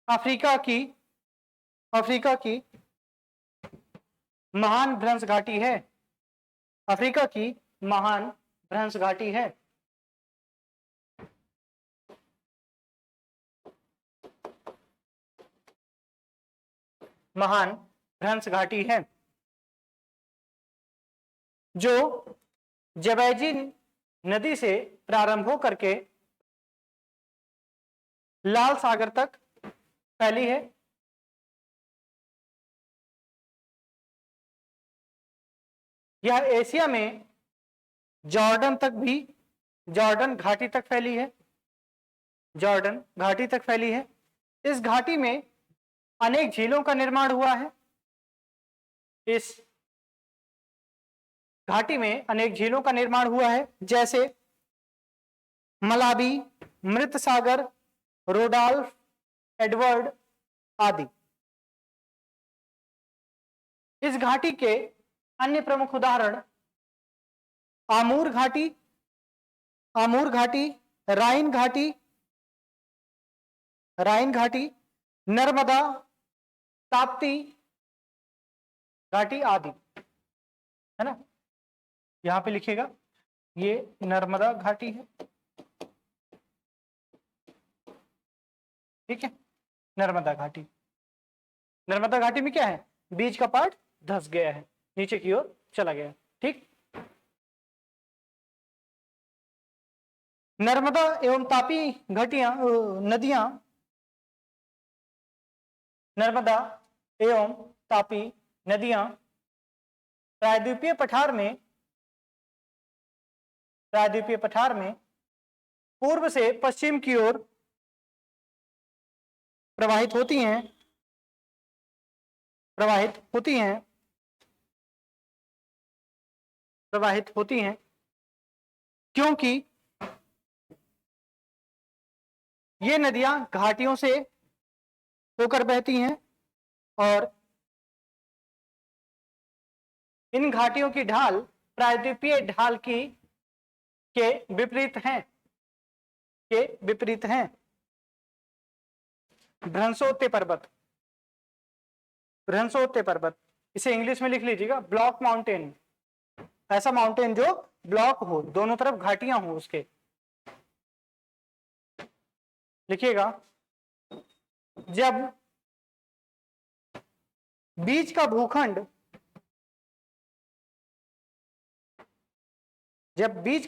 अफ्रीका की महान भ्रंश घाटी है। अफ्रीका की महान भ्रंश घाटी है। महान भ्रंश घाटी है जो नदी से प्रारंभ हो करके लाल सागर तक फैली है। यह एशिया में जॉर्डन तक भी, जॉर्डन घाटी तक फैली है, जॉर्डन घाटी तक फैली है। इस घाटी में अनेक झीलों का निर्माण हुआ है। इस घाटी में अनेक झीलों का निर्माण हुआ है, जैसे मलाबी, मृत सागर, रोडॉल्फ, एडवर्ड आदि। इस घाटी के अन्य प्रमुख उदाहरण आमूर घाटी, राइन घाटी, नर्मदा, ताप्ती घाटी आदि, है ना। यहां पे लिखिएगा, ये नर्मदा घाटी है, ठीक है। नर्मदा घाटी, नर्मदा घाटी में क्या है, बीच का पार्ट धंस गया है, नीचे की ओर चला गया, ठीक। नर्मदा एवं तापी घाटियां, नदियां, नर्मदा एवं तापी नदियां प्रायद्वीपीय पठार में पूर्व से पश्चिम की ओर प्रवाहित होती हैं, क्योंकि ये नदियां घाटियों से होकर बहती हैं और इन घाटियों की ढाल प्रायद्वीपीय ढाल के विपरीत हैं। भ्रंशोत्य पर्वत, इसे इंग्लिश में लिख लीजिएगा, ब्लॉक माउंटेन। ऐसा माउंटेन जो ब्लॉक हो, दोनों तरफ घाटियां हो उसके, लिखिएगा। जब बीच का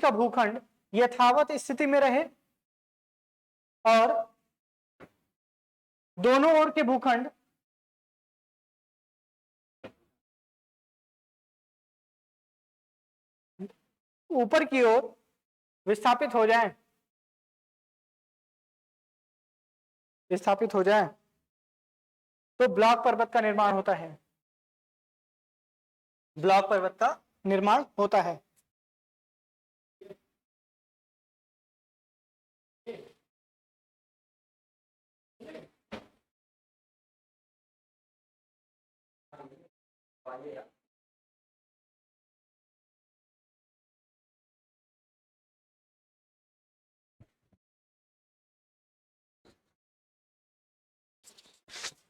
भूखंड यथावत स्थिति में रहे और दोनों ओर के भूखंड ऊपर की ओर विस्थापित हो जाए, तो ब्लॉक पर्वत का निर्माण होता है।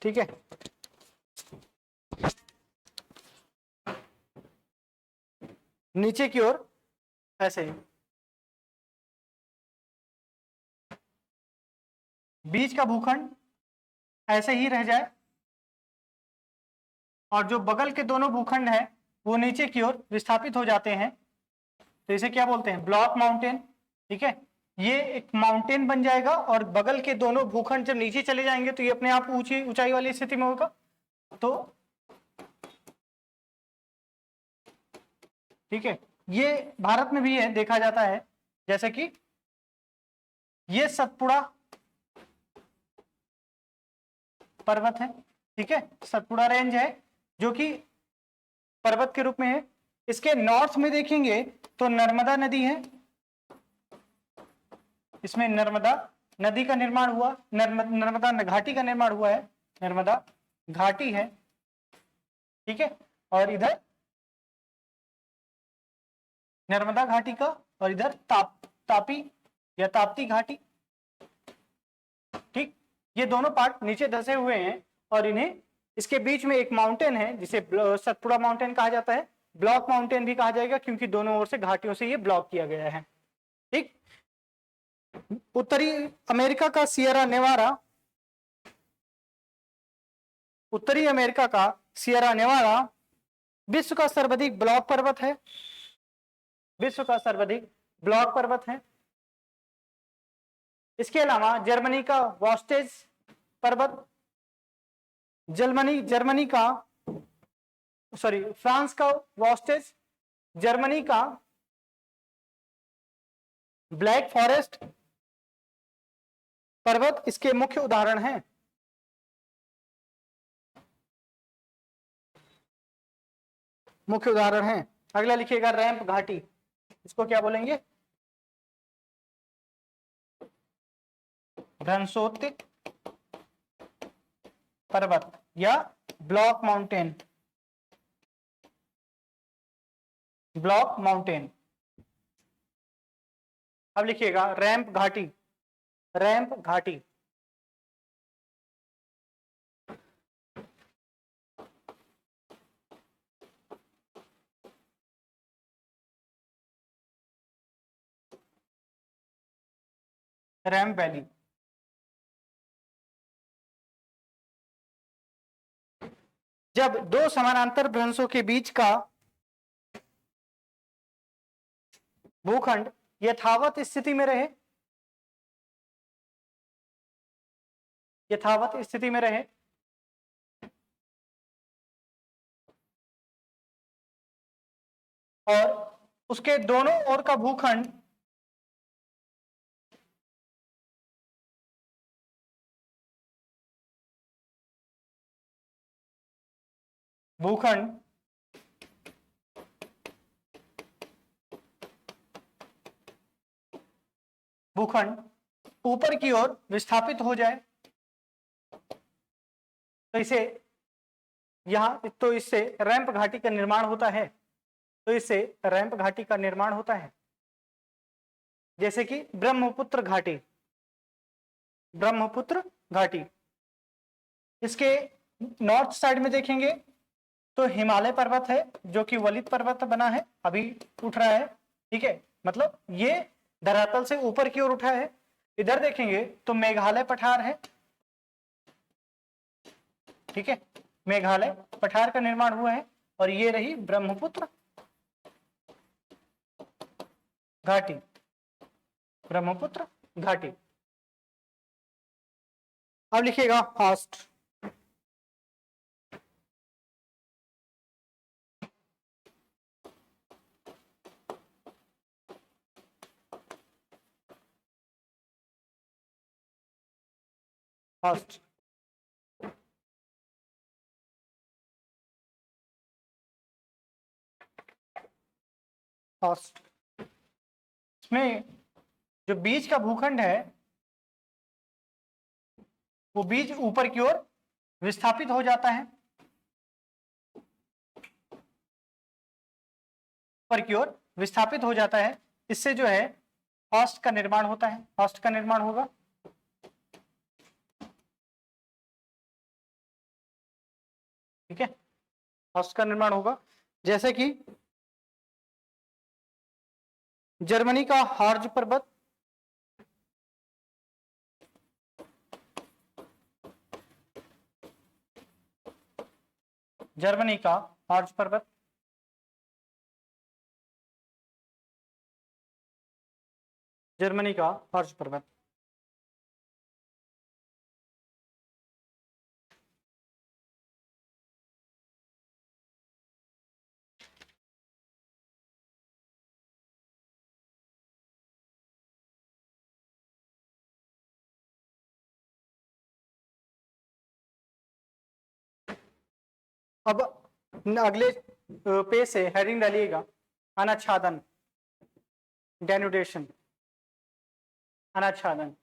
ठीक है। नीचे की ओर ऐसे ही बीच का भूखंड ऐसे ही रह जाए और जो बगल के दोनों भूखंड हैं वो नीचे की ओर विस्थापित हो जाते हैं, तो इसे क्या बोलते हैं, ब्लॉक माउंटेन। ठीक है, ये एक माउंटेन बन जाएगा और बगल के दोनों भूखंड जब नीचे चले जाएंगे तो ये अपने आप ऊंचाई वाली स्थिति में होगा। तो ठीक है, ये भारत में भी है, देखा जाता है, जैसे कि ये सतपुड़ा पर्वत है। ठीक है, सतपुड़ा रेंज है जो कि पर्वत के रूप में है। इसके नॉर्थ में देखेंगे तो नर्मदा नदी है, इसमें नर्मदा नदी का निर्माण हुआ, नर्मदा घाटी का निर्माण हुआ है, नर्मदा घाटी है। ठीक है, और इधर नर्मदा घाटी का और इधर तापी या ताप्ती घाटी। ठीक, ये दोनों पार्ट नीचे धसे हुए हैं और इन्हें, इसके बीच में एक माउंटेन है जिसे सतपुड़ा माउंटेन कहा जाता है, ब्लॉक माउंटेन भी कहा जाएगा क्योंकि दोनों ओर से घाटियों से ये ब्लॉक किया गया है। ठीक, उत्तरी अमेरिका का सियरा नेवाड़ा विश्व का सर्वाधिक ब्लॉक पर्वत है, विश्व का सर्वाधिक ब्लॉक पर्वत है। इसके अलावा जर्मनी का वॉस्टेज पर्वत, जर्मनी का फ्रांस का वॉस्टेज, जर्मनी का ब्लैक फॉरेस्ट पर्वत इसके मुख्य उदाहरण हैं। मुख्य उदाहरण हैं। अगला लिखिएगा रैंप घाटी, इसको क्या बोलेंगे? भ्रंशोत्थित पर्वत या ब्लॉक माउंटेन, ब्लॉक माउंटेन। अब लिखिएगा रैंप घाटी, रैंप घाटी। Ramp valley. जब दो समानांतर भ्रंशों के बीच का भूखंड यथावत स्थिति में रहे, यथावत स्थिति में रहे, और उसके दोनों ओर का भूखंड भूखंड ऊपर की ओर विस्थापित हो जाए, तो इसे इससे रैंप घाटी का निर्माण होता है। तो इससे रैंप घाटी का निर्माण होता है। जैसे कि ब्रह्मपुत्र घाटी, ब्रह्मपुत्र घाटी। इसके नॉर्थ साइड में देखेंगे तो हिमालय पर्वत है, जो कि वलित पर्वत बना है, अभी उठ रहा है। ठीक है, मतलब ये धरातल से ऊपर की ओर उठा है। इधर देखेंगे तो मेघालय पठार है। ठीक है, मेघालय पठार का निर्माण हुआ है, और ये रही ब्रह्मपुत्र घाटी, ब्रह्मपुत्र घाटी। अब लिखिएगा हॉस्ट, हॉस्ट। हॉस्ट इसमें जो बीच का भूखंड है वो बीज ऊपर की ओर विस्थापित हो जाता है, ऊपर की ओर विस्थापित हो जाता है। इससे जो है हॉस्ट का निर्माण होता है, हॉस्ट का निर्माण होगा। ठीक है, हॉस्ट का निर्माण होगा। जैसे कि जर्मनी का हार्ज पर्वत, जर्मनी का हार्ज पर्वत, जर्मनी का हार्ज पर्वत। अब अगले पेज से हेडिंग डालिएगा अनाच्छादन, डेनुडेशन, अनाच्छादन।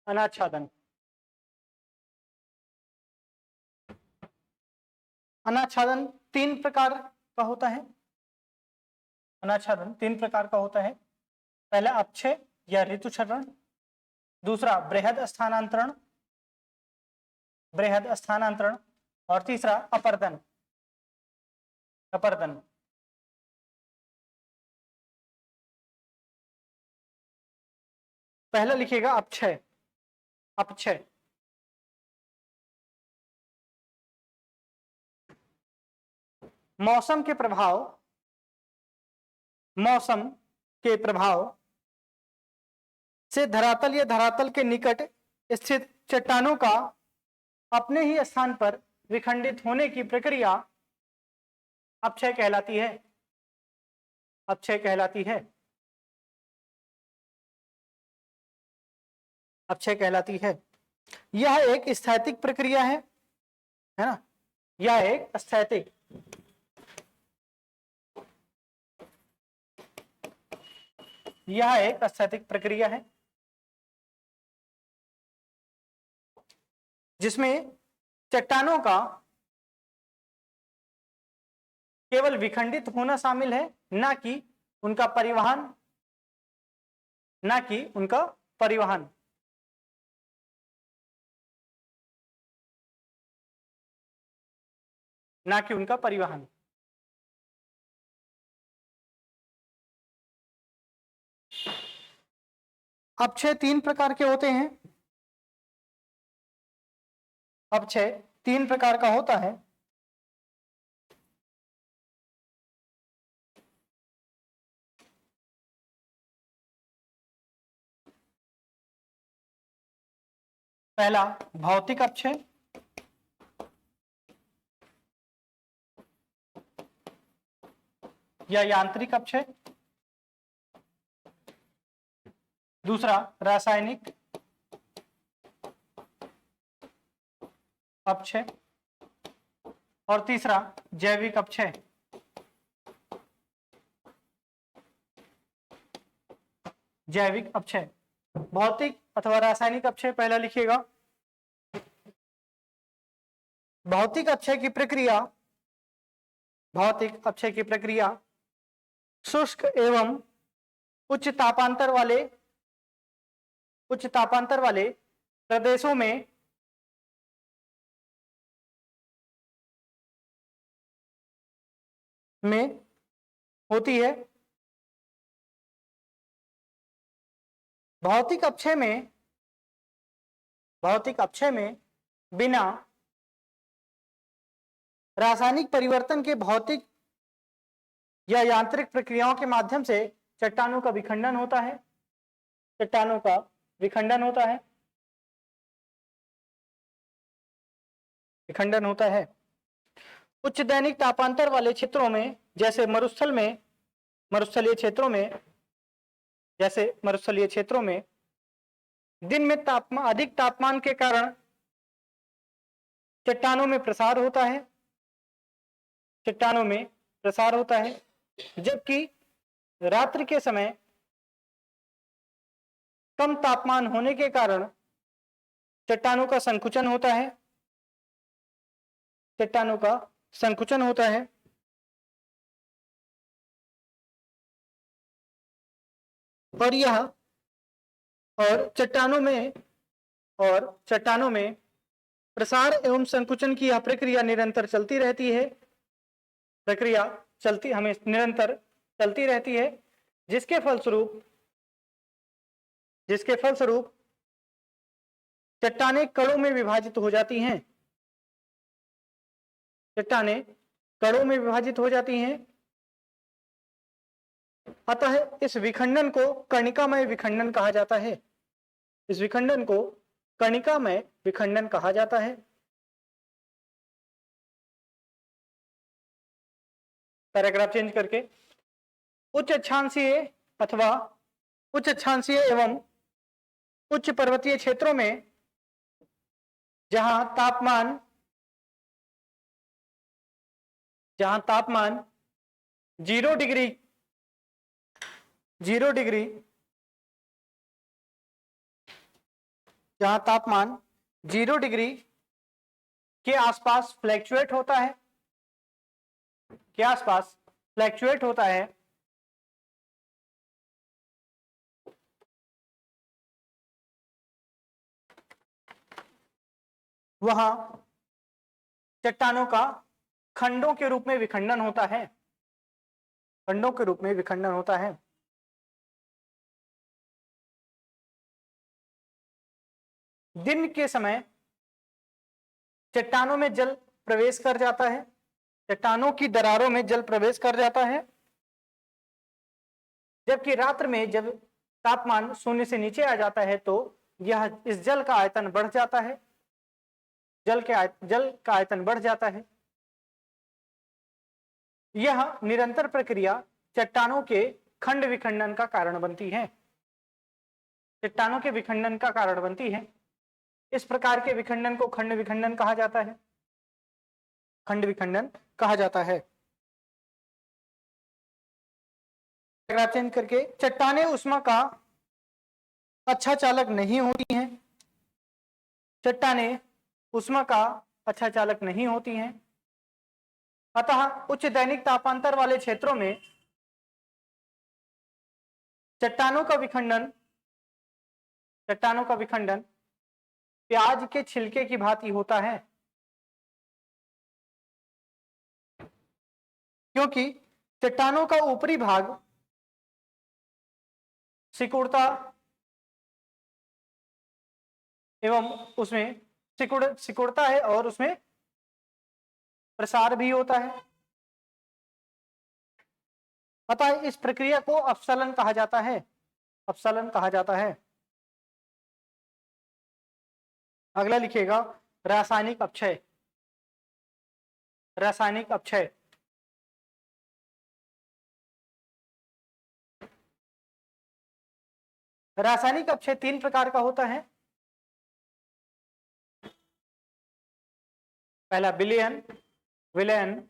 अनाच्छादन, अनाच्छादन तीन प्रकार का होता है। अनाच्छादन तीन प्रकार का होता है। पहला अपक्षय या ऋतुक्षरण, दूसरा बृहद स्थानांतरण, बृहद स्थानांतरण, और तीसरा अपर्दन, अपर्दन। पहला लिखिएगा अपक्षय। अपक्षय, मौसम के प्रभाव, मौसम के प्रभाव से धरातल या धरातल के निकट स्थित चट्टानों का अपने ही स्थान पर विखंडित होने की प्रक्रिया अपक्षय कहलाती है। अपक्षय कहलाती है। अपक्षय कहलाती है। यह एक स्थैतिक प्रक्रिया है ना, यह एक स्थैतिक प्रक्रिया है जिसमें चट्टानों का केवल विखंडित होना शामिल है, ना कि उनका परिवहन, ना कि उनका परिवहन। ना कि उनका परिवहन। अपक्षय 3 प्रकार के होते हैं। अपक्षय 3 प्रकार का होता है। पहला भौतिक अपक्षय, या यांत्रिक अपक्षय। दूसरा रासायनिक अपक्षय और तीसरा जैविक अपक्षय। जैविक अपक्षय, भौतिक अथवा रासायनिक अपक्षय पहला लिखिएगा। भौतिक अपक्षय की प्रक्रिया, भौतिक अपक्षय की प्रक्रिया शुष्क एवं उच्च तापांतर वाले प्रदेशों में होती है। भौतिक अपक्षय में बिना रासायनिक परिवर्तन के भौतिक या यांत्रिक प्रक्रियाओं के माध्यम से चट्टानों का विखंडन होता है। चट्टानों का विखंडन होता है। विखंडन होता है। उच्च दैनिक तापांतर वाले क्षेत्रों में, जैसे मरुस्थलीय क्षेत्रों में दिन में अधिक तापमान के कारण चट्टानों में प्रसार होता है। चट्टानों में प्रसार होता है, जबकि रात्रि के समय कम तापमान होने के कारण चट्टानों का संकुचन होता है। चट्टानों का संकुचन होता है। और चट्टानों में प्रसार एवं संकुचन की यह प्रक्रिया निरंतर चलती रहती है। निरंतर चलती रहती है, जिसके फलस्वरूप चट्टानें कणों में विभाजित हो जाती हैं। चट्टानें कणों में विभाजित हो जाती हैं। अतः इस विखंडन को कणिकामय विखंडन कहा जाता है। इस विखंडन को कणिकामय विखंडन कहा जाता है। पैराग्राफ चेंज करके, उच्च अक्षांशीय एवं उच्च पर्वतीय क्षेत्रों में जहां तापमान 0 डिग्री जहां तापमान 0 डिग्री के आसपास फ्लैक्चुएट होता है, वहां चट्टानों का खंडों के रूप में विखंडन होता है। खंडों के रूप में विखंडन होता है। दिन के समय चट्टानों में जल प्रवेश कर जाता है, चट्टानों की दरारों में जल प्रवेश कर जाता है, जबकि रात्र में जब तापमान शून्य से नीचे आ जाता है तो यह इस जल का आयतन बढ़ जाता है, जल का आयतन बढ़ जाता है। यह निरंतर प्रक्रिया चट्टानों के खंड विखंडन का कारण बनती है, चट्टानों के विखंडन का कारण बनती है। इस प्रकार के विखंडन को खंड विखंडन कहा जाता है, खंड विखंडन कहा जाता है। चेंज करके, चट्टानें ऊष्मा का अच्छा चालक नहीं होती हैं, चट्टानें ऊष्मा का अच्छा चालक नहीं होती हैं, अतः उच्च दैनिक तापांतर वाले क्षेत्रों में चट्टानों का विखंडन प्याज के छिलके की भांति होता है, क्योंकि चट्टानों का ऊपरी भाग सिकुड़ता एवं उसमें सिकुड़ता है और उसमें प्रसार भी होता है, अतः इस प्रक्रिया को अपसलन कहा जाता है, अपसलन कहा जाता है। अगला लिखिएगा रासायनिक अपक्षय, रासायनिक अपक्षय। रासायनिक अपक्षय 3 प्रकार का होता है। पहला विलयन, विलयन,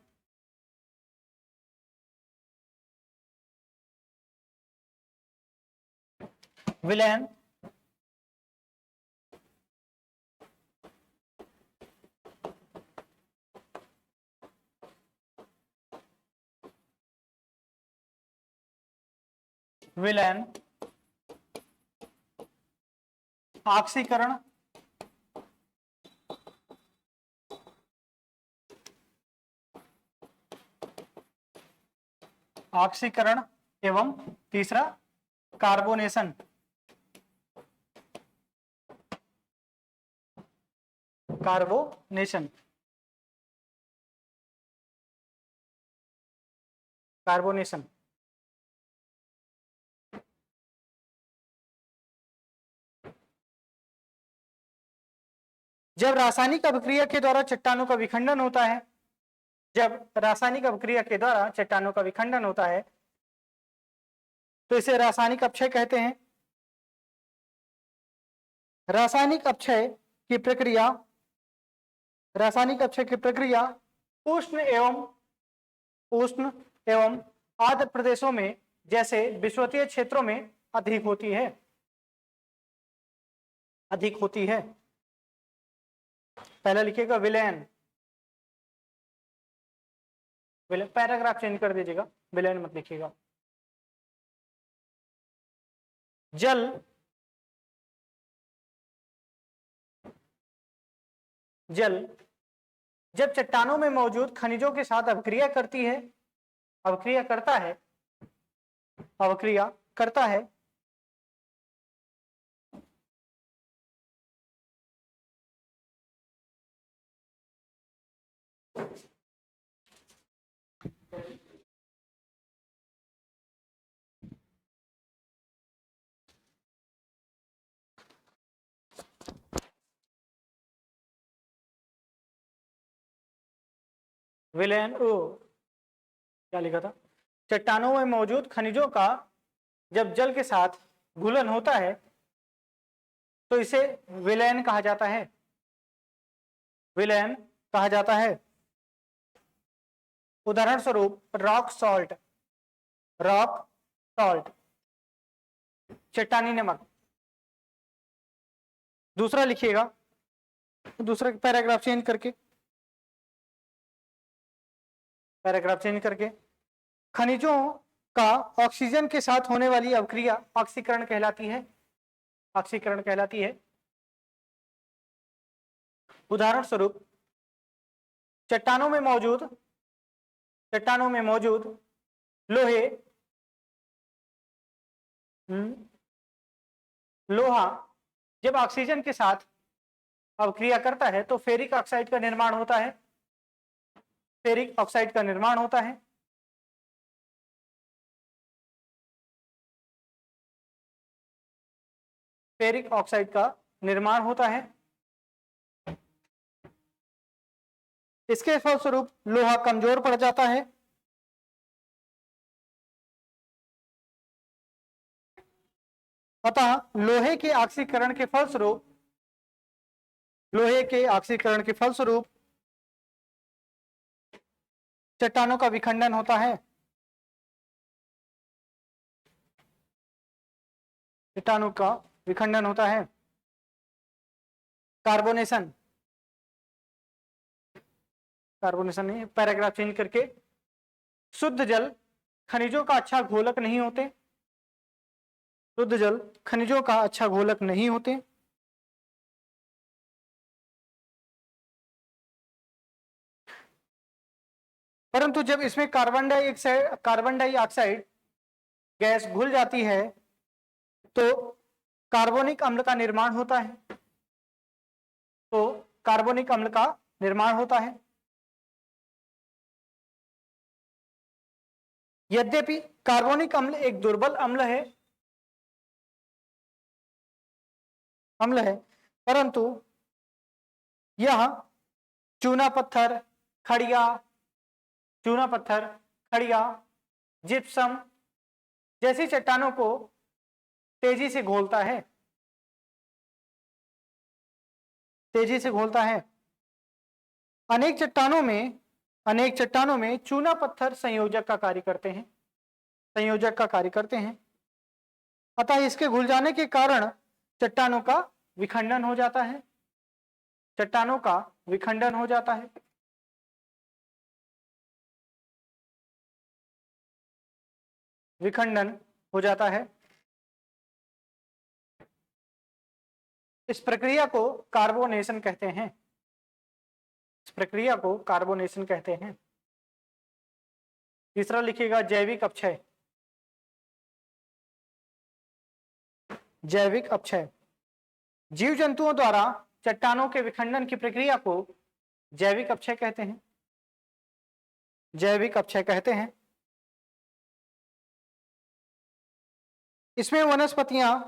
विलयन, विलयन, ऑक्सीकरण, ऑक्सीकरण एवं तीसरा कार्बोनेशन, कार्बोनेशन, कार्बोनेशन। जब रासायनिक अभिक्रिया के द्वारा चट्टानों का विखंडन होता है, जब रासायनिक अभिक्रिया के द्वारा चट्टानों का विखंडन होता है तो इसे रासायनिक अपक्षय कहते हैं। रासायनिक अपक्षय की प्रक्रिया, रासायनिक अपक्षय की प्रक्रिया उष्ण एवं आर्द्र प्रदेशों में जैसे विषुवतीय क्षेत्रों में अधिक होती है, अधिक होती है। पहला लिखिएगा विलयन, पैराग्राफ चेंज कर दीजिएगा, विलयन मत लिखिएगा। जल जब चट्टानों में मौजूद खनिजों के साथ अभिक्रिया करती है, अभिक्रिया करता है विलयन, ओ क्या लिखा था, चट्टानों में मौजूद खनिजों का जब जल के साथ घुलन होता है तो इसे विलयन कहा जाता है, विलयन कहा जाता है। उदाहरण स्वरूप रॉक सॉल्ट, रॉक सॉल्ट, चट्टानी नमक। दूसरा लिखिएगा, दूसरा पैराग्राफ चेंज करके, खनिजों का ऑक्सीजन के साथ होने वाली अभिक्रिया ऑक्सीकरण कहलाती है, ऑक्सीकरण कहलाती है। उदाहरण स्वरूप चट्टानों में मौजूद लोहा जब ऑक्सीजन के साथ अवक्रिया करता है तो फेरिक ऑक्साइड का निर्माण होता है, फेरिक ऑक्साइड का निर्माण होता है। फेरिक ऑक्साइड का निर्माण होता है। इसके फलस्वरूप लोहा कमजोर पड़ जाता है। अतः लोहे के ऑक्सीकरण के फलस्वरूप, लोहे के ऑक्सीकरण के फलस्वरूप चट्टानों का विखंडन होता है। चट्टानों का विखंडन होता है। कार्बोनेशन, कार्बोनेशन नहीं, पैराग्राफ चेंज करके, शुद्ध जल खनिजों का अच्छा घोलक नहीं होते, शुद्ध जल खनिजों का अच्छा घोलक नहीं होते। परंतु जब इसमें कार्बन डाइऑक्साइड गैस घुल जाती है तो कार्बोनिक अम्ल का निर्माण होता है, तो कार्बोनिक अम्ल का निर्माण होता है। यद्यपि कार्बोनिक अम्ल एक दुर्बल अम्ल है, परंतु यह चूना पत्थर, खड़िया, जिप्सम जैसी चट्टानों को तेजी से घोलता है, तेजी से घोलता है। अनेक चट्टानों में चूना पत्थर संयोजक का कार्य करते हैं, अतः इसके घुल जाने के कारण चट्टानों का विखंडन हो जाता है, चट्टानों का विखंडन हो जाता है। विखंडन हो जाता है। इस प्रक्रिया को कार्बोनेशन कहते हैं, इस प्रक्रिया को कार्बोनेशन कहते हैं। तीसरा लिखिएगा जैविक अपक्षय, जैविक अपक्षय। जीव जंतुओं द्वारा चट्टानों के विखंडन की प्रक्रिया को जैविक अपक्षय कहते हैं, जैविक अपक्षय कहते हैं। इसमें वनस्पतियां,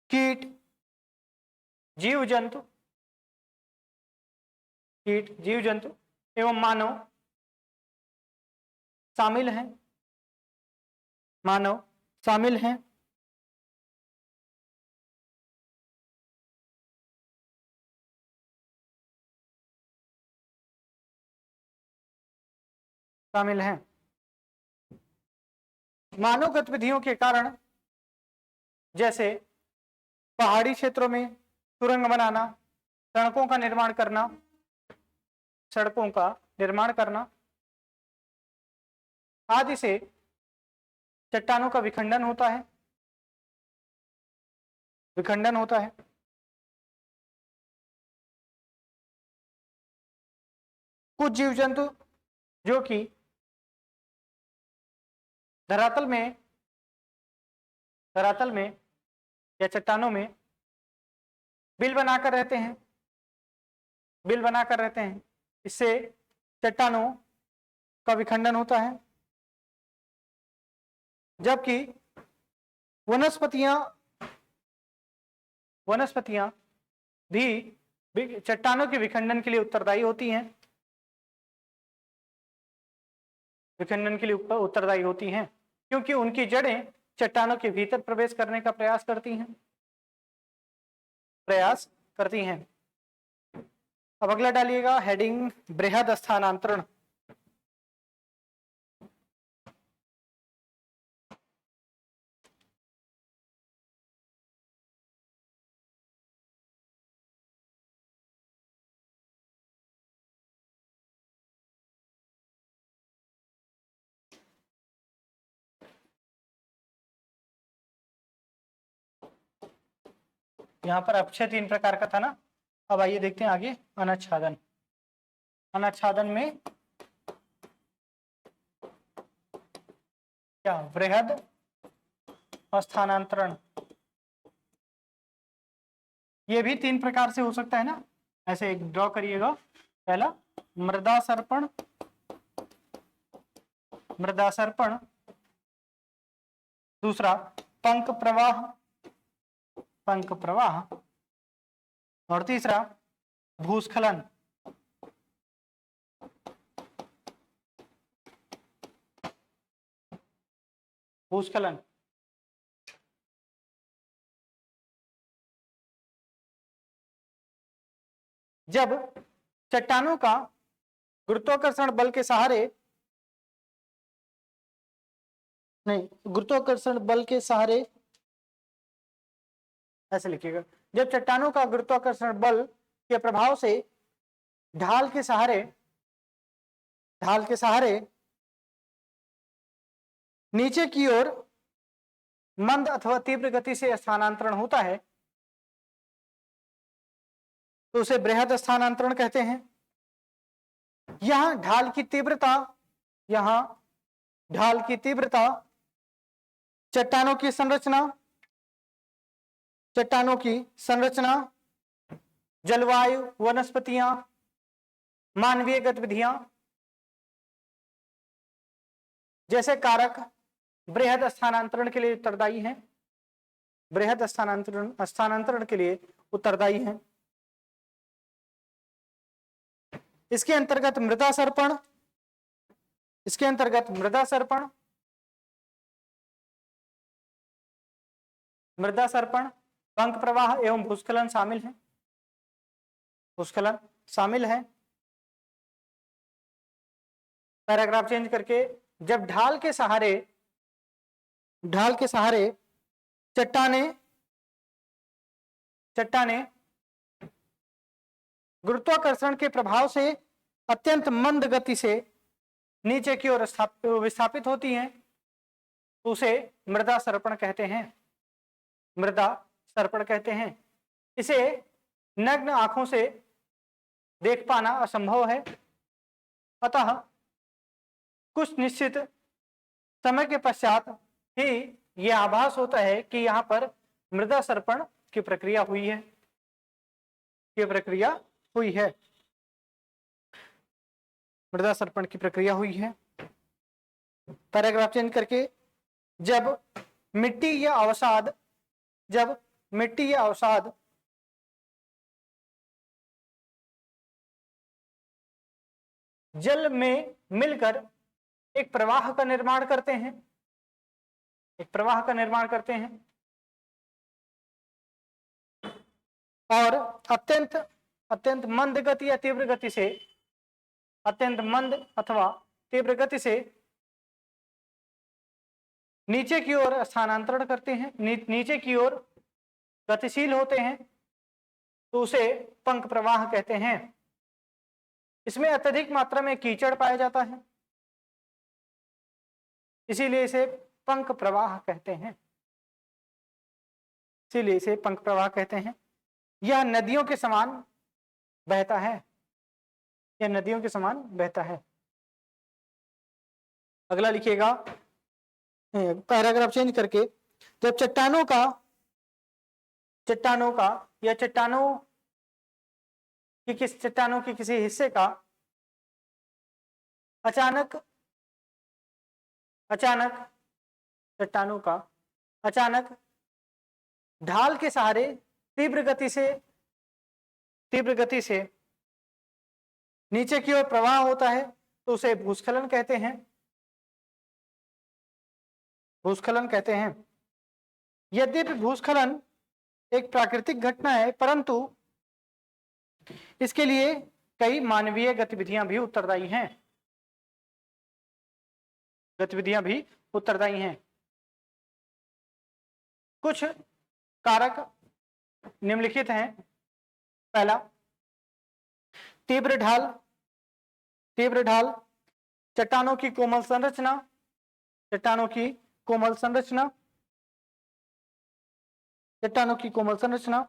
कीट, जीव जंतु एवं मानव शामिल हैं, मानव शामिल हैं। शामिल हैं। मानव गतिविधियों के कारण, जैसे पहाड़ी क्षेत्रों में सुरंग बनाना, सड़कों का निर्माण करना आदि से चट्टानों का विखंडन होता है, विखंडन होता है। कुछ जीव जंतु जो कि धरातल में या चट्टानों में बिल बनाकर रहते हैं, इससे चट्टानों का विखंडन होता है। जबकि वनस्पतियां भी चट्टानों के विखंडन के लिए उत्तरदायी होती हैं, क्योंकि उनकी जड़ें चट्टानों के भीतर प्रवेश करने का प्रयास करती हैं। अब अगला डालिएगा हेडिंग बृहद स्थानांतरण। यहाँ पर अपक्षय 3 प्रकार का था ना। अब आइए देखते हैं आगे अनाच्छादन। अनाच्छादन में क्या, वृहद स्थानांतरण, ये भी 3 प्रकार से हो सकता है ना। ऐसे एक ड्रॉ करिएगा। पहला मृदा सर्पण, मृदा सर्पण, दूसरा पंक प्रवाह, पंक प्रवाह, और तीसरा भूस्खलन। भूस्खलन। जब चट्टानों का गुरुत्वाकर्षण बल के सहारे, नहीं, गुरुत्वाकर्षण बल के सहारे, ऐसे लिखिएगा, जब चट्टानों का गुरुत्वाकर्षण बल के प्रभाव से ढाल के सहारे, ढाल के सहारे नीचे की ओर मंद अथवा तीव्र गति से स्थानांतरण होता है तो उसे बृहद स्थानांतरण कहते हैं। यहां ढाल की तीव्रता, यहां ढाल की तीव्रता चट्टानों की संरचना, चट्टानों की संरचना, जलवायु, वनस्पतियां, मानवीय गतिविधियां जैसे कारक बृहद स्थानांतरण के लिए उत्तरदायी हैं, बृहद स्थानांतरण के लिए उत्तरदायी हैं। इसके अंतर्गत मृदा सर्पण, इसके अंतर्गत मृदा सर्पण, मृदा सर्पण, पंक प्रवाह एवं भूस्खलन शामिल है, भूस्खलन शामिल है। पैराग्राफ चेंज करके, जब ढाल के सहारे, ढाल के सहारे चट्टाने, चट्टाने गुरुत्वाकर्षण के प्रभाव से अत्यंत मंद गति से नीचे की ओर विस्थापित होती हैं तो उसे मृदा सर्पण कहते हैं, मृदा सर्पण कहते हैं। इसे नग्न आंखों से देख पाना असंभव है, अतः कुछ निश्चित समय के पश्चात ही यह आभास होता है कि यहाँ पर मृदा सर्पण की प्रक्रिया हुई है, की प्रक्रिया हुई है, मृदा सर्पण की प्रक्रिया हुई है। पैराग्राफ चेंज करके, जब मिट्टी या अवसाद, जब मिट्टी या अवसाद जल में मिलकर एक प्रवाह का निर्माण करते हैं, एक प्रवाह का निर्माण करते हैं और अत्यंत अत्यंत मंद गति या तीव्र गति से, अत्यंत मंद अथवा तीव्र गति से नीचे की ओर स्थानांतरण करते हैं, नीचे की ओर गतिशील होते हैं तो उसे पंक प्रवाह कहते हैं। इसमें अत्यधिक मात्रा में कीचड़ पाया जाता है, इसीलिए इसे पंक प्रवाह कहते हैं, इसीलिए इसे पंक प्रवाह कहते हैं। यह नदियों के समान बहता है, यह नदियों के समान बहता है। अगला लिखिएगा, पैराग्राफ चेंज करके, जब चट्टानों का, चट्टानों का या चट्टानों की किसी हिस्से का अचानक, अचानक चट्टानों का अचानक ढाल के सहारे तीव्र गति से नीचे की ओर प्रवाह होता है तो उसे भूस्खलन कहते हैं, भूस्खलन कहते हैं। यद्यपि भूस्खलन एक प्राकृतिक घटना है परंतु इसके लिए कई मानवीय गतिविधियां भी उत्तरदायी हैं, गतिविधियां भी उत्तरदायी हैं। कुछ कारक निम्नलिखित हैं। पहला, तीव्र ढाल, तीव्र ढाल, चट्टानों की कोमल संरचना, चट्टानों की कोमल संरचना, चट्टानों की कोमल संरचना,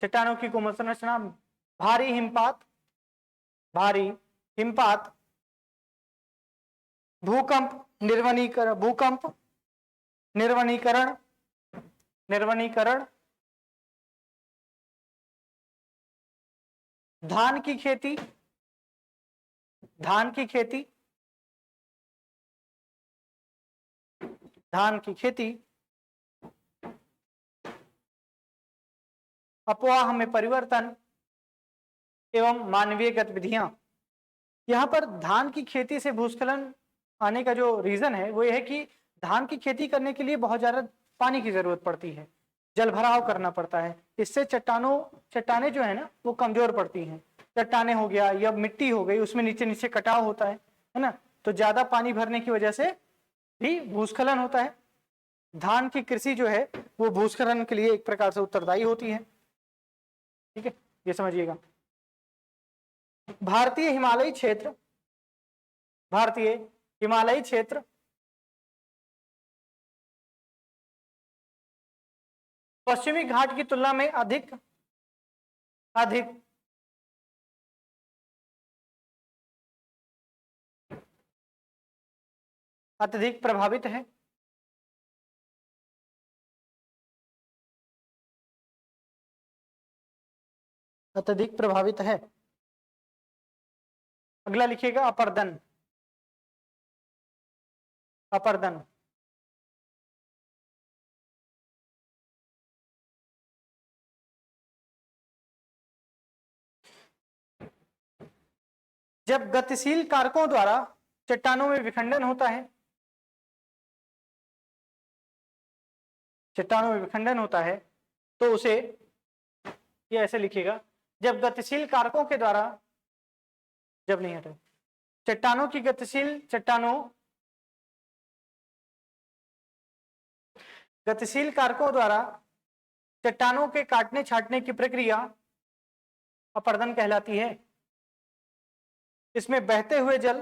चट्टानों की कोमल संरचना, भारी हिमपात, भारी हिमपात, भूकंप निर्वनीकरण, भूकंप निर्वनीकरण, निर्वनीकरण, धान की खेती, धान की खेती, धान की खेती, अपवाह में परिवर्तन एवं मानवीय गतिविधियां। यहां पर धान की खेती से भूस्खलन आने का जो रीजन है वो ये है कि धान की खेती करने के लिए बहुत ज्यादा पानी की जरूरत पड़ती है, जल भराव करना पड़ता है। इससे चट्टाने जो है ना वो कमजोर पड़ती हैं। चट्टाने हो गया या मिट्टी हो गई, उसमें नीचे नीचे कटाव होता है ना, तो ज्यादा पानी भरने की वजह से भी भूस्खलन होता है। धान की कृषि जो है वो भूस्खलन के लिए एक प्रकार से उत्तरदायी होती है। ठीक है, ये समझिएगा। भारतीय हिमालयी क्षेत्र, भारतीय हिमालयी क्षेत्र पश्चिमी घाट की तुलना में अधिक अत्यधिक प्रभावित है। अत्यधिक प्रभावित है। अगला लिखिएगा अपर्दन, अपर्दन। जब गतिशील कारकों द्वारा चट्टानों में विखंडन होता है, चट्टानों में विखंडन होता है तो उसे ये ऐसे लिखिएगा, जब गतिशील कारकों के द्वारा, जब नहीं हटे, चट्टानों की गतिशील गतिशील कारकों द्वारा चट्टानों के काटने छाटने की प्रक्रिया अपर्दन कहलाती है। इसमें बहते हुए जल,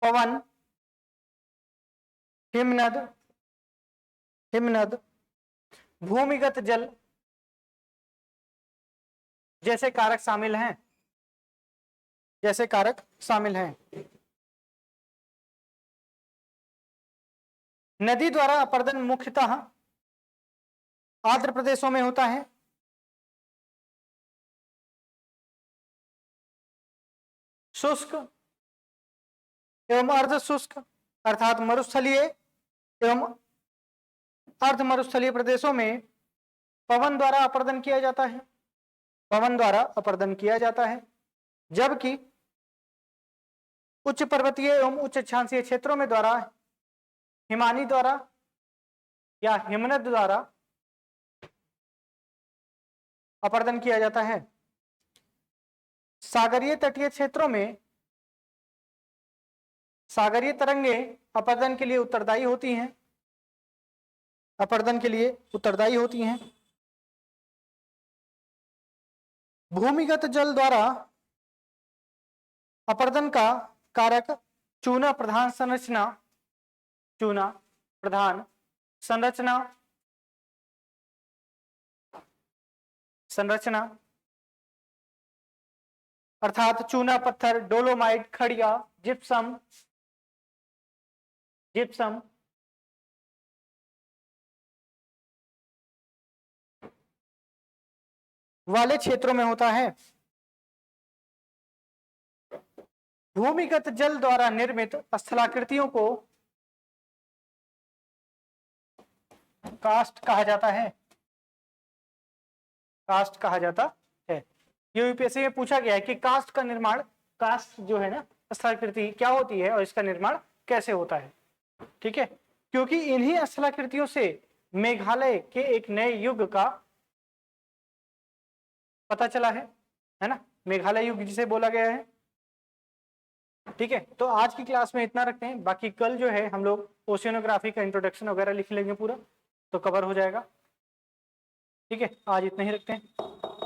पवन, हिमनद, भूमिगत जल जैसे कारक शामिल हैं। नदी द्वारा अपर्दन मुख्यतः आर्द्र प्रदेशों में होता है। शुष्क एवं अर्ध शुष्क अर्थात मरुस्थलीय एवं अर्ध मरुस्थलीय प्रदेशों में पवन द्वारा अपर्दन किया जाता है, पवन द्वारा अपर्दन किया जाता है। जबकि उच्च पर्वतीय एवं उच्च अक्षांशीय क्षेत्रों में द्वारा हिमानी द्वारा या हिमनद द्वारा अपर्दन किया जाता है। सागरीय तटीय क्षेत्रों में सागरीय तरंगे अपर्दन के लिए उत्तरदायी होती हैं, अपर्दन के लिए उत्तरदायी होती हैं। भूमिगत जल द्वारा अपर्दन का कारक चूना प्रधान संरचना अर्थात चूना पत्थर, डोलोमाइट, खड़िया, जिप्सम वाले क्षेत्रों में होता है। भूमिगत जल द्वारा निर्मित स्थलाकृतियों को कास्ट कहा जाता है, कास्ट कहा जाता है। यूपीएससी में पूछा गया है कि कास्ट का निर्माण, कास्ट जो है ना स्थलाकृति क्या होती है और इसका निर्माण कैसे होता है। ठीक है, क्योंकि इन्हीं स्थलाकृतियों से मेघालय के एक नए युग का पता चला है ना, मेघालय युग जिसे बोला गया है। ठीक है, तो आज की क्लास में इतना रखते हैं, बाकी कल जो है हम लोग ओशियनोग्राफी का इंट्रोडक्शन वगैरह लिख लेंगे पूरा, तो कवर हो जाएगा। ठीक है, आज इतना ही रखते हैं।